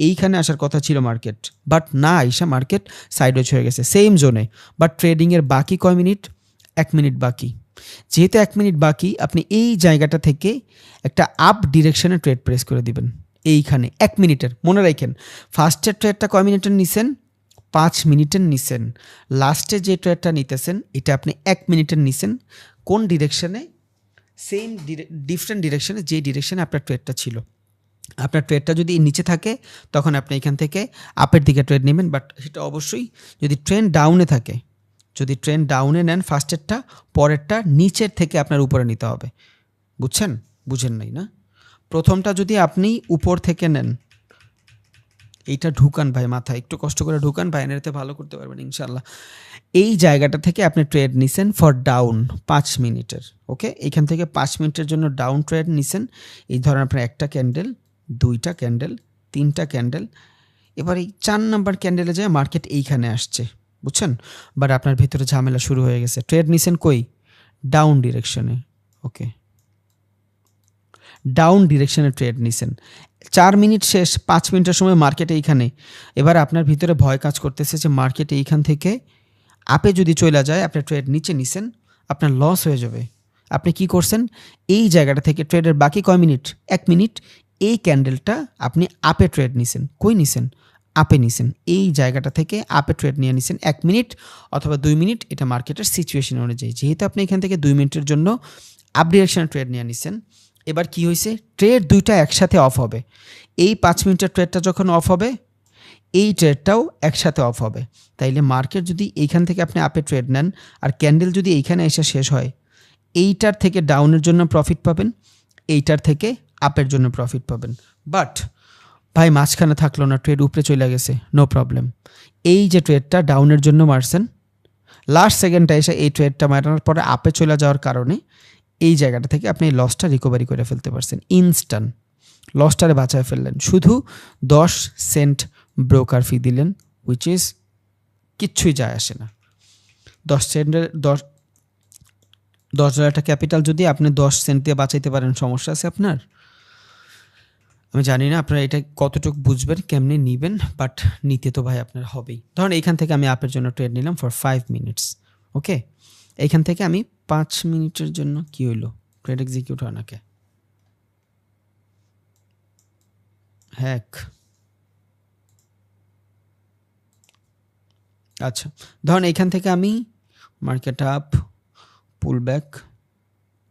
এইখানে আসার কথা ছিল মার্কেট, বাট না আইসা মার্কেট সাইডওয়েজ হয়ে গেছে সেম জোনে, বাট ট্রেডিংয়ের বাকি কয় মিনিট, 1 মিনিট বাকি, যেহেতু 1 মিনিট বাকি আপনি এই জায়গাটা থেকে একটা আপ ডিরেকশনে ট্রেড প্রেস করে দিবেন, এইখানে 1 মিনিটের, মনে রাখেন ফার্স্টের ট্রেডটা কয় মিনিটের নিছেন, 5 মিনিটের নিছেন, লাস্টে যে ট্রেডটা নিতেছেন এটা আপনি 1 মিনিটের নিছেন, কোন ডিরেকশনে, সেম ডিফারেন্ট ডিরেকশনে, যে ডিরেকশনে আপনার ট্রেডটা ছিল, আপনার ট্রেডটা যদি নিচে থাকে তখন আপনি এখান থেকে আপের দিকে ট্রেড নেবেন, বাট সেটা অবশ্যই যদি ট্রেন্ড ডাউনে থাকে, যদি ট্রেন্ড ডাউনে নেন ফার্স্টেরটা, পরেরটা নিচের থেকে আপনার উপরে নিতে হবে, বুঝছেন, বুঝেন নাই না, প্রথমটা যদি আপনি উপর থেকে নেন, এইটা ঢুকান ভাই মাথায়, একটু কষ্ট করে ঢুকান, বাইনারিতে ভালো করতে পারবেন ইনশাল্লাহ। এই জায়গাটা থেকে আপনি ট্রেড নিছেন ফর ডাউন 5 মিনিটের, ওকে, এইখান থেকে 5 মিনিটের জন্য ডাউন ট্রেড নিছেন, এই ধরেন আপনার একটা ক্যান্ডেল, 2টা ক্যান্ডেল, 3টা ক্যান্ডেল, এবার এই 4 নাম্বার ক্যান্ডেলে যায় মার্কেট এইখানে আসছে, বুঝছেন, বাট আপনার ভিতরে ঝামেলা শুরু হয়ে গেছে, ট্রেড নিছেন কই, ডাউন ডিরেকশনে, ওকে, ডাউন ডিরেকশনে ট্রেড নিছেন, 4 মিনিট শেষ, 5 মিনিটের সময় মার্কেট এইখানে, এবার আপনার ভিতরে ভয় কাজ করতেছে যে মার্কেট এইখান থেকে আপে যদি চলে যায়, আপনি ট্রেড নিচে নিছেন, আপনার লস হয়ে যাবে, আপনি কি করছেন, এই জায়গাটা থেকে ট্রেডের বাকি কয় মিনিট, 1 মিনিট, এই ক্যান্ডেলটা আপনি আপে ট্রেড নিছেন, কই নিছেন, আপে নিছেন, এই জায়গাটা থেকে আপে ট্রেড নিয়ে নিছেন 1 মিনিট অথবা 2 মিনিট, এটা মার্কেটের সিচুয়েশন অনুযায়ী, যেহেতু আপনি এখান থেকে 2 মিনিটের জন্য আপ ডিরেকশনে ট্রেড নিয়ে নিছেন, এবার কি হয়েছে, ট্রেড দুইটা একসাথে অফ হবে, এই 5 মিনিটের ট্রেডটা যখন অফ হবে এই ট্রেডটাও একসাথে অফ হবে, তাইলে মার্কেট যদি এইখান থেকে আপনি আপে ট্রেড নেন আর ক্যান্ডেল যদি এইখানে এসে শেষ হয়, এইটার থেকে ডাউনের জন্য প্রফিট পাবেন, এইটার থেকে আপের জন্য প্রফিট পাবেন, বাট ভাই মাঝখানে থাকলো না, ট্রেড উপরে চলে গেছে, নো প্রবলেম, এই যে ট্রেডটা ডাউনের জন্য মারছেন, লাস্ট সেকেন্ডটা এসে এই ট্রেডটা মারার পরে আপে চলে যাওয়ার কারণে এই জায়গাটা থেকে আপনি এই লসটা রিকভারি করে ফেলতে পারছেন, ইনস্ট্যান্ট লসটারে বাঁচায় ফেললেন, শুধু 10 সেন্ট ব্রোকার ফি দিলেন, হুইচ ইজ কিচ্ছুই যায় আসে না, 10 সেন্টের 10 হাজার টাকা ক্যাপিটাল যদি আপনি 10 সেন্ট দিয়ে বাঁচাইতে পারেন, সমস্যা আছে আপনার, আমি জানি না আপনারা এটা কতটুকু বুঝবেন, কেমনে নিবেন, বাট নিতে তো ভাই আপনার হবেই। ধরুন এইখান থেকে আমি আপের জন্য ট্রেড নিলাম ফর 5 মিনিটস, ওকে, এইখান থেকে আমি 5 মিনিটের জন্য কি হইলো, ট্রেড এক্সিকিউট হয় নাকি, হ্যাক, আচ্ছা, ধরুন এইখান থেকে আমি মার্কেট আপ, পুল ব্যাক,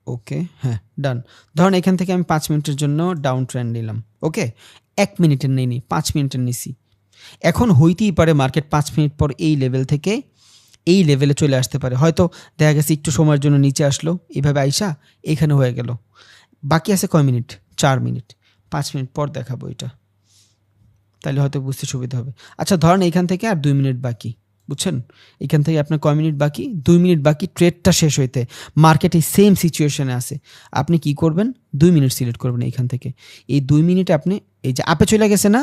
ওকে, হ্যাঁ ডান, ধরুন এখান থেকে আমি 5 মিনিটের জন্য ডাউন ট্রেন্ড নিলাম, ওকে, 1 মিনিটের নিইনি, 5 মিনিটের নিছি, এখন হইতেই পারে মার্কেট 5 মিনিট পর এই লেভেল থেকে এই লেভেলে চলে আসতে পারে, হয়তো দেখা গেছে একটু সময়ের জন্য নিচে আসলো, এইভাবে আইসা এখানে হয়ে গেল, বাকি আছে কয় মিনিট, 4 মিনিট, 5 মিনিট পর দেখাবো এটা, তাহলে হয়তো বুঝতে সুবিধা হবে। আচ্ছা ধরেন এইখান থেকে আর 2 মিনিট বাকি, বুঝছেন, এখান থেকে আপনার কয় মিনিট বাকি, 2 মিনিট বাকি ট্রেডটা শেষ হইতে, মার্কেট এই সেম সিচুয়েশনে আছে, আপনি কি করবেন, 2 মিনিট সিলেক্ট করবেন এইখান থেকে, এই 2 মিনিটে আপনি এই যে আপে চলে গেছে না,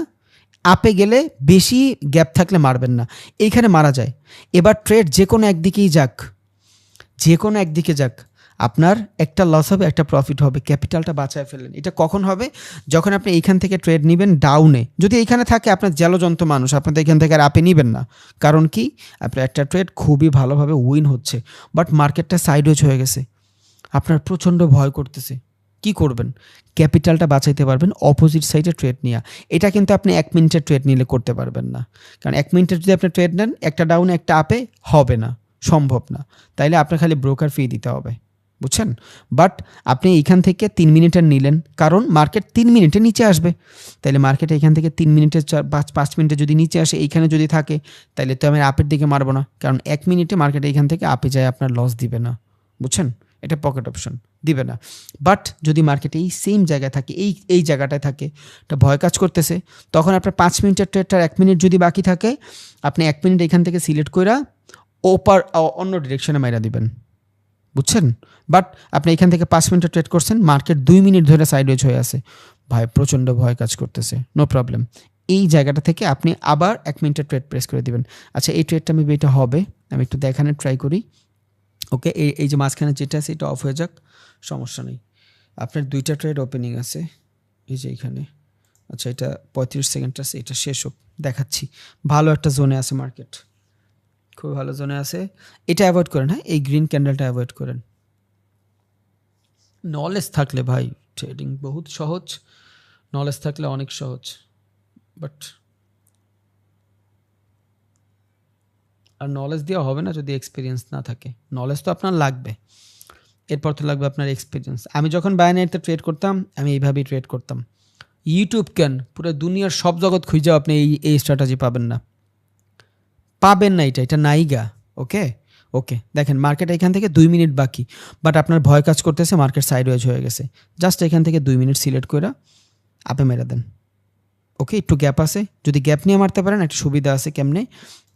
আপে গেলে বেশি গ্যাপ থাকলে মারবেন না, এইখানে মারা যায়, এবার ট্রেড যে কোনো একদিকেই যাক, যে কোনো একদিকে যাক, আপনার একটা লস হবে একটা প্রফিট হবে, ক্যাপিটালটা বাঁচায় ফেলেন, এটা কখন হবে, যখন আপনি এইখান থেকে ট্রেড নেবেন ডাউনে, যদি এইখানে থাকে আপনার জলযন্ত্র মানুষ, আপনাদের এখান থেকে আর আপে নেবেন না, কারণ কি আপনার একটা ট্রেড খুবই ভালোভাবে উইন হচ্ছে, বাট মার্কেটটা সাইডওয়েজ হয়ে গেছে, আপনার প্রচণ্ড ভয় করতেছে, কি করবেন, ক্যাপিটালটা বাঁচাইতে পারবেন অপোজিট সাইডে ট্রেড নিয়ে, এটা কিন্তু আপনি 1 মিনিটের ট্রেড নিলে করতে পারবেন না, কারণ 1 মিনিটের যদি আপনি ট্রেড নেন একটা ডাউনে একটা আপে হবে না, সম্ভব না, তাইলে আপনার খালি ব্রোকার ফি দিতে হবে, বুঝছেন, বাট আপনি এইখান থেকে 3 মিনিটের নিলেন, কারণ মার্কেট 3 মিনিটে নিচে আসবে, তাইলে মার্কেট এখান থেকে 3 মিনিটের 5 মিনিটে যদি নিচে আসে এইখানে যদি থাকে, তাইলে তো আমি আপের দিকে মারবো না, কারণ 1 মিনিটে মার্কেট এইখান থেকে আপে যায় আপনার লস দিবে না, বুঝছেন, এটা পকেট অপশন দিবে না। বাট যদি মার্কেটে এই সেম জায়গায় থাকে, এই জায়গাটায় থাকে, এটা ভয় কাজ করতেছে, তখন আপনার 5 মিনিটের ট্রেডটার 1 মিনিট যদি বাকি থাকে, আপনি 1 মিনিট এখান থেকে সিলেক্ট করে অন্য ডিরেকশনে মাইরা দিবেন, বুঝছেন? বাট আপনি এখান থেকে 5 মিনিটের ট্রেড করছেন, মার্কেট 2 মিনিট ধরে সাইডওয়েজ হয়ে আছে, ভাই প্রচণ্ড ভয় কাজ করতেছে, নো প্রবলেম। এই জায়গাটা থেকে আপনি আবার 1 মিনিটের ট্রেড প্রেস করে দিবেন। আচ্ছা, এই ট্রেডটা মেবি এটা হবে, আমি একটু দেখানোর ট্রাই করি। ওকে, এই যে মাঝখানে যেটা আছে এটা অফ হয়ে যাক, সমস্যা নেই। আপনার 2টা ট্রেড ওপেনিং আছে, এই যে এইখানে। আচ্ছা, এটা 35 সেকেন্ড আছে, এটা শেষ হোক, দেখাচ্ছি। ভালো একটা জোনে আছে মার্কেট, খুব ভালো জোনে আছে। এটা অ্যাভয়েড করেন, হ্যাঁ, এই গ্রিন ক্যান্ডেলটা অ্যাভয়েড করেন। নলেজ থাকলে ভাই ট্রেডিং বহুত সহজ, নলেজ থাকলে অনেক সহজ, বাট আর নলেজ দেওয়া হবে না যদি এক্সপিরিয়েন্স না থাকে। নলেজ তো আপনার লাগবে, এরপর তো লাগবে আপনার এক্সপিরিয়েন্স। আমি যখন বাইনারিতে ট্রেড করতাম, আমি এইভাবেই ট্রেড করতাম। ইউটিউব কেন, পুরো দুনিয়ার সব জগৎ খুঁজেও আপনি এই স্ট্র্যাটেজি পাবেন না, এটা নাইগা। ওকে ওকে, দেখেন মার্কেট এখান থেকে 2 মিনিট বাকি, বাট আপনার ভয় কাজ করতেছে, মার্কেট সাইডওয়েজ হয়ে গেছে। জাস্ট এখান থেকে 2 মিনিট সিলেক্ট করে আপে মেরে দেন। ওকে, একটু গ্যাপ আছে, যদি গ্যাপ নিয়ে মারতে পারেন একটা সুবিধা আছে। কেমনে?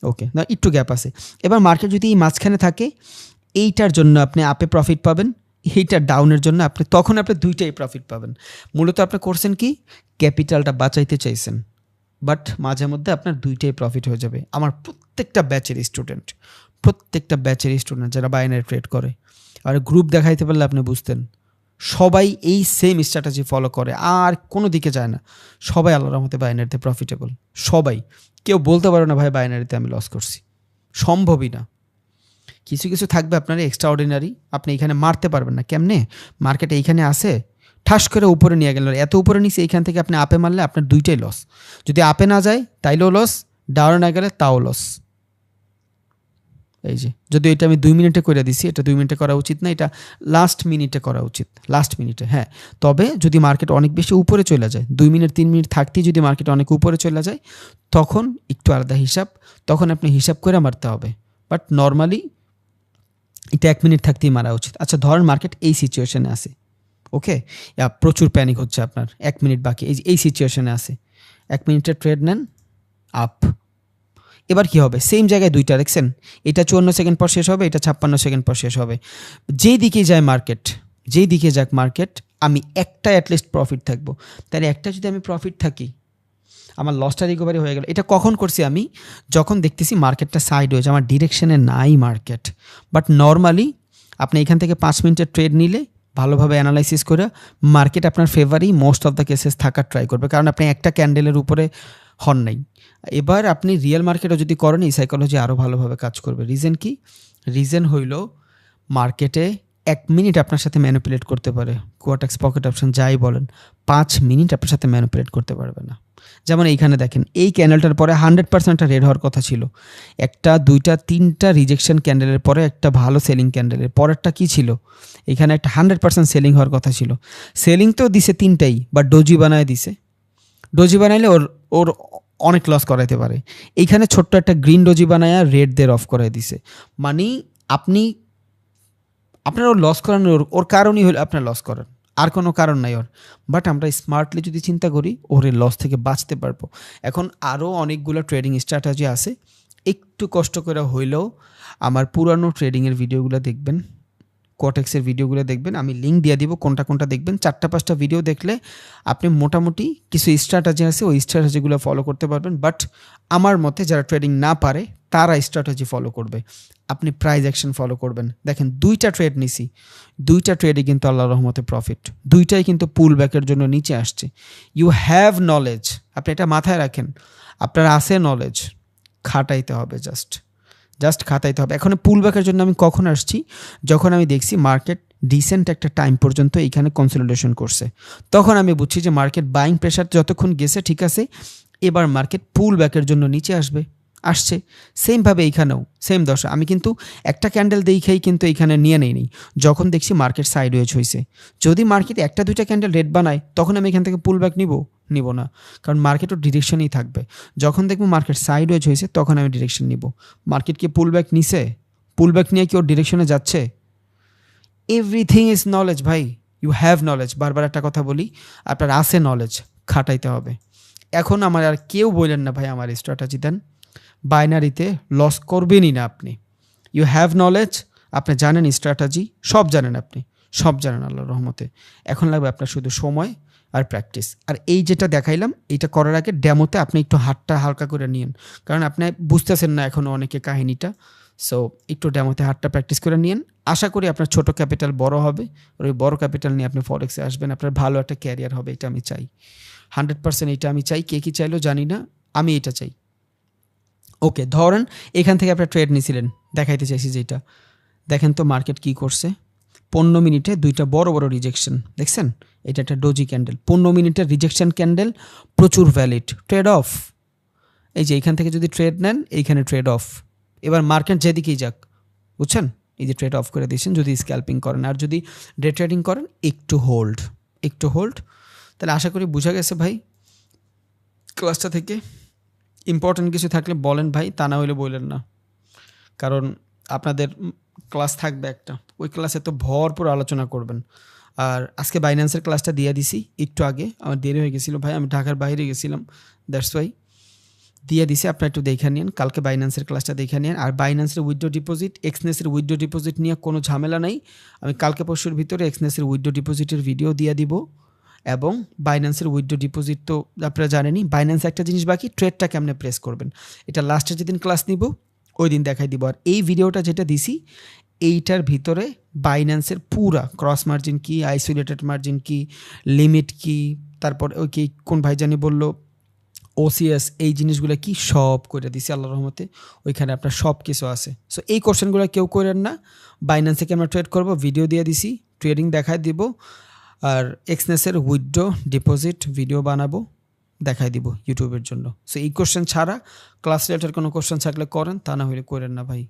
ওকে, না একটু গ্যাপ আছে। এবার মার্কেট যদি এই মাঝখানে থাকে, এইটার জন্য আপনি আপে প্রফিট পাবেন, এইটার ডাউনের জন্য তখন আপনি দুইটাই প্রফিট পাবেন। মূলত আপনি করছেন কি, ক্যাপিটালটা বাঁচাইতে চাইছেন, বাট মাঝে মধ্যে আপনার দুইটাই প্রফিট হয়ে যাবে। আমার প্রত্যেকটা ব্যাচের স্টুডেন্ট যারা বাইনারি ট্রেড করে, আর গ্রুপ দেখাইতে পারলে আপনি বুঝতেন, সবাই এই সেম স্ট্র্যাটেজি ফলো করে আর কোনো দিকে যায় না। সবাই আল্লাহর রহমতে বাইনারিতে প্রফিটেবল, সবাই। কেউ বলতে পারো না ভাই বাইনারিতে আমি লস করছি, সম্ভবই না। কিছু কিছু থাকবে আপনার এক্সট্রা অর্ডিনারি, আপনি এখানে মারতে পারবেন না। কেমনে? মার্কেট এইখানে আসে, ঠাস করে উপরে নিয়ে গেল, এত উপরে নিচে, এইখান থেকে আপনি আপে মারলে আপনার দুইটাই লস। যদি আপে না যায় তাইলেও লস, ডাউনে না গেলে তাও লস। এই যে যদি এটা আমি 2 মিনিটে করে দিছি, এটা 2 মিনিটে করা উচিত না, এটা লাস্ট মিনিটে করা উচিত, লাস্ট মিনিটে। হ্যাঁ, তবে যদি মার্কেট অনেক বেশি উপরে চলে যায়, 2 মিনিট 3 মিনিট থাকতেই যদি মার্কেট অনেক উপরে চলে যায়, তখন একটু আলাদা হিসাব, তখন আপনি হিসাব করে মারতে হবে। বাট নর্মালি এটা 1 মিনিট থাকতেই মারা উচিত। আচ্ছা, ধরেন মার্কেট এই সিচুয়েশনে আছে, ওকে, প্রচুর প্যানিক হচ্ছে আপনার, 1 মিনিট বাকি, এই সিচুয়েশনে আছে, 1 মিনিটের ট্রেড নেন, আপ। এবার কি হবে? সেম জায়গায় দুইটা দেখছেন, এটা 54 সেকেন্ড পর শেষ হবে, এটা 56 সেকেন্ড পর শেষ হবে। যেই দিকে যায় মার্কেট, যেই দিকে যাক মার্কেট, আমি একটা অ্যাটলিস্ট প্রফিট থাকবো। তাহলে একটা যদি আমি প্রফিট থাকি, আমার লসটা রিকভারি হয়ে গেল। এটা কখন করছি আমি? যখন দেখতেছি মার্কেটটা সাইড হয়েছে, আমার ডিরেকশনে নাই মার্কেট। বাট নর্মালি আপনি এখান থেকে 5 মিনিটের ট্রেড নিলে, ভালোভাবে অ্যানালাইসিস করে, মার্কেট আপনার ফেভারেই মোস্ট অফ দ্য কেসেস থাকার ট্রাই করবে, কারণ আপনি একটা ক্যান্ডেলের উপরে হন নাই। এবার আপনি রিয়েল মার্কেটও যদি করেন, এই সাইকোলজি আরও ভালোভাবে কাজ করবে। রিজন কি? রিজন হইল মার্কেটে 1 মিনিট আপনার সাথে ম্যানিপুলেট করতে পারে, কোয়াটাক্স, পকেট অপশন যাই বলেন, 5 মিনিট আপনার সাথে ম্যানিপুলেট করতে পারবে না। যেমন এইখানে দেখেন, এই ক্যান্ডেলটার পরে 100% রেড হওয়ার কথা ছিল, একটা, দুইটা, তিনটা রিজেকশন ক্যান্ডেলের পরে একটা ভালো সেলিং ক্যান্ডেলের পরেরটা কি ছিল, এখানে একটা 100% সেলিং হওয়ার কথা ছিল। সেলিং তো দিছে তিনটাই, বাট ডোজি বানায় দিছে। ডোজি বানাইলে ওর অনেক লস করাইতে পারে। এইখানে ছোট্ট একটা গ্রিন ডোজি বানায় রেড দের অফ করাই দিছে। মানে আপনার ওর লস করানোর ওর কারণই হলো আপনার লস করার, আর কোনো কারণ নাই ওর। বাট আমরা স্মার্টলি যদি চিন্তা করি, ওর লস থেকে বাঁচতে পারবো। এখন আরও অনেকগুলো ট্রেডিং স্ট্র্যাটেজি আছে, একটু কষ্ট করে হইলেও আমার পুরানো ট্রেডিংয়ের ভিডিওগুলো দেখবেন, কোয়াটেক্সের ভিডিওগুলো দেখবেন, আমি লিঙ্ক দিয়ে দিব, কোনটা কোনটা দেখবেন। 4-5টা ভিডিও দেখলে আপনি মোটামুটি কিছু স্ট্র্যাটেজি আছে, ওই স্ট্র্যাটেজিগুলো ফলো করতে পারবেন। বাট আমার মতে যারা ট্রেডিং না পারে, তারা স্ট্র্যাটেজি ফলো করবে। আপনি প্রাইস অ্যাকশন ফলো করবেন। দেখেন 2টা ট্রেড নিছি, 2টা ট্রেডই কিন্তু আল্লাহর রহমতে প্রফিট, 2টাই কিন্তু পুল ব্যাকের জন্য নিচে আসছে। ইউ হ্যাভ নলেজ, আপনি এটা মাথায় রাখেন, আপনার আছে নলেজ, খাটাইতে হবে, জাস্ট খাতাইতে হবে। এখন পুল ব্যাকের জন্য আমি কখন আসছি? যখন আমি দেখছি মার্কেট ডিসেন্ট একটা টাইম পর্যন্ত এইখানে কনসলিডেশন করছে, তখন আমি বুঝছি যে মার্কেট বাইং প্রেশার যতক্ষণ গেছে, ঠিক আছে, এবার মার্কেট পুল ব্যাকের জন্য নিচে আসছে। সেমভাবে এইখানেও সেম দশা। আমি কিন্তু একটা ক্যান্ডেল দেখেই কিন্তু এইখানে নিয়ে নেই, যখন দেখছি মার্কেট সাইডওয়েজ হয়েছে। যদি মার্কেট 1-2টা ক্যান্ডেল রেড বানায়, তখন আমি এখান থেকে পুল ব্যাক নিব না, কারণ মার্কেটও ডিরেকশনেই থাকবে। যখন দেখবো মার্কেট সাইডওয়েজ হয়েছে, তখন আমি ডিরেকশন নিব। মার্কেট কি পুল ব্যাক নিছে? পুল ব্যাক নিয়ে কি ওর ডিরেকশনে যাচ্ছে? এভরিথিং ইজ নলেজ ভাই। ইউ হ্যাভ নলেজ, বারবার একটা কথা বলি, আপনার আছে নলেজ, খাটাইতে হবে। এখন আমার আর কেউ বললেন না ভাই আমার স্ট্র্যাটেজি দেন, বাইনারিতে লস করবেনই না আপনি। ইউ হ্যাভ নলেজ, আপনি জানেন স্ট্র্যাটেজি, সব জানেন, আপনি সব জানেন আল্লাহর রহমতে। এখন লাগবে আপনার শুধু সময় আর প্র্যাকটিস। আর এই যেটা দেখাইলাম, এইটা করার আগে ডেমোতে আপনি একটু হাতটা হালকা করে নিন, কারণ আপনি বুঝতেছেন না এখনও অনেকে কাহিনীটা। সো একটু ডেমোতে হাতটা প্র্যাকটিস করে নিন। আশা করি আপনার ছোট ক্যাপিটাল বড় হবে, আর ওই বড় ক্যাপিটাল নিয়ে আপনি ফরেক্সে আসবেন, আপনার ভালো একটা ক্যারিয়ার হবে। এটা আমি চাই 100%, এটা আমি চাই। কে কী চাইলো জানি না, আমি এটা চাই। ওকে, ধরেন এখান থেকে আপনার ট্রেড নিয়েছিলেন, দেখাইতে চাইছি যেটা, দেখেন তো মার্কেট কি করছে। 15 মিনিটে দুইটা বড় বড় রিজেকশন দেখছেন, এটা একটা ডোজি ক্যান্ডেল। 15 মিনিটের রিজেকশন ক্যান্ডেল প্রচুর ভ্যালিড, ট্রেড অফ। এই যে এইখান থেকে যদি ট্রেড নেন, এইখানে ট্রেড অফ। এবার মার্কেট যেদিকেই যাক, বুঝছেন, এই যে ট্রেড অফ করে দিয়েছেন যদি স্ক্যাল্পিং করেন। আর যদি ডে ট্রেডিং করেন, একটু হোল্ড, একটু হোল্ড। তাহলে আশা করি বোঝা গেছে ভাই ক্লাসটা থেকে। ইম্পর্টেন্ট কিছু থাকলে বলেন ভাই, তা না হলে বললেন না, কারণ আপনাদের ক্লাস থাকবে একটা, ওই ক্লাসে তো ভরপুর আলোচনা করবেন। আর আজকে বাইন্যান্সের ক্লাসটা দিয়ে দিছি একটু আগে, আমার দেরি হয়ে গেছিলো ভাই, আমি ঢাকার বাইরে গেছিলাম, দ্যাটস ওয়াই দিয়ে দিছি। আপনারা একটু দেখে নিন, কালকে বাইন্যান্সের ক্লাসটা দেখে নিন। আর বাইন্যান্সের উইথড্র ডিপোজিট, এক্সনেসের উইথড্র ডিপোজিট নিয়ে কোনো ঝামেলা নাই। আমি কালকে পরশুর ভিতরে এক্সনেসের উইথড্র ডিপোজিটের ভিডিও দিয়ে দিব। এবং বাইন্যান্সের উইথড্র ডিপোজিট তো আপনারা জানেনই। বাইন্যান্স একটা জিনিস বাকি, ট্রেডটা কেমনে প্রেস করবেন, এটা লাস্টের যেদিন ক্লাস নিব ওই দিন দেখাই দিব। আর এই ভিডিওটা যেটা দিছি, এইটার ভিতরে বাইন্যান্সের পুরা ক্রস মার্জিন কি, আইসোলেটেড মার্জিন কি, লিমিট কি, তারপর ওই কি কোন ভাই জানি বললো ওসিএস, এই জিনিসগুলো কি সব করে দিছি আল্লাহর রহমতে। ওইখানে আপনার সব কিছু আছে। সো এই কোশ্চেনগুলো কেউ করেন না। বাইন্যান্সে কি আমরা ট্রেড করবো, ভিডিও দিয়ে দিছি, ট্রেডিং দেখাই দিব। আর এক্সনেসের উইথড্র ডিপোজিট ভিডিও বানাবো, দেখাই দিব ইউটিউবের জন্য। সো এই কোশ্চেন ছাড়া ক্লাস রিলেটেড কোনো কোশ্চেন থাকলে করেন, তা না হলে করেন না ভাই।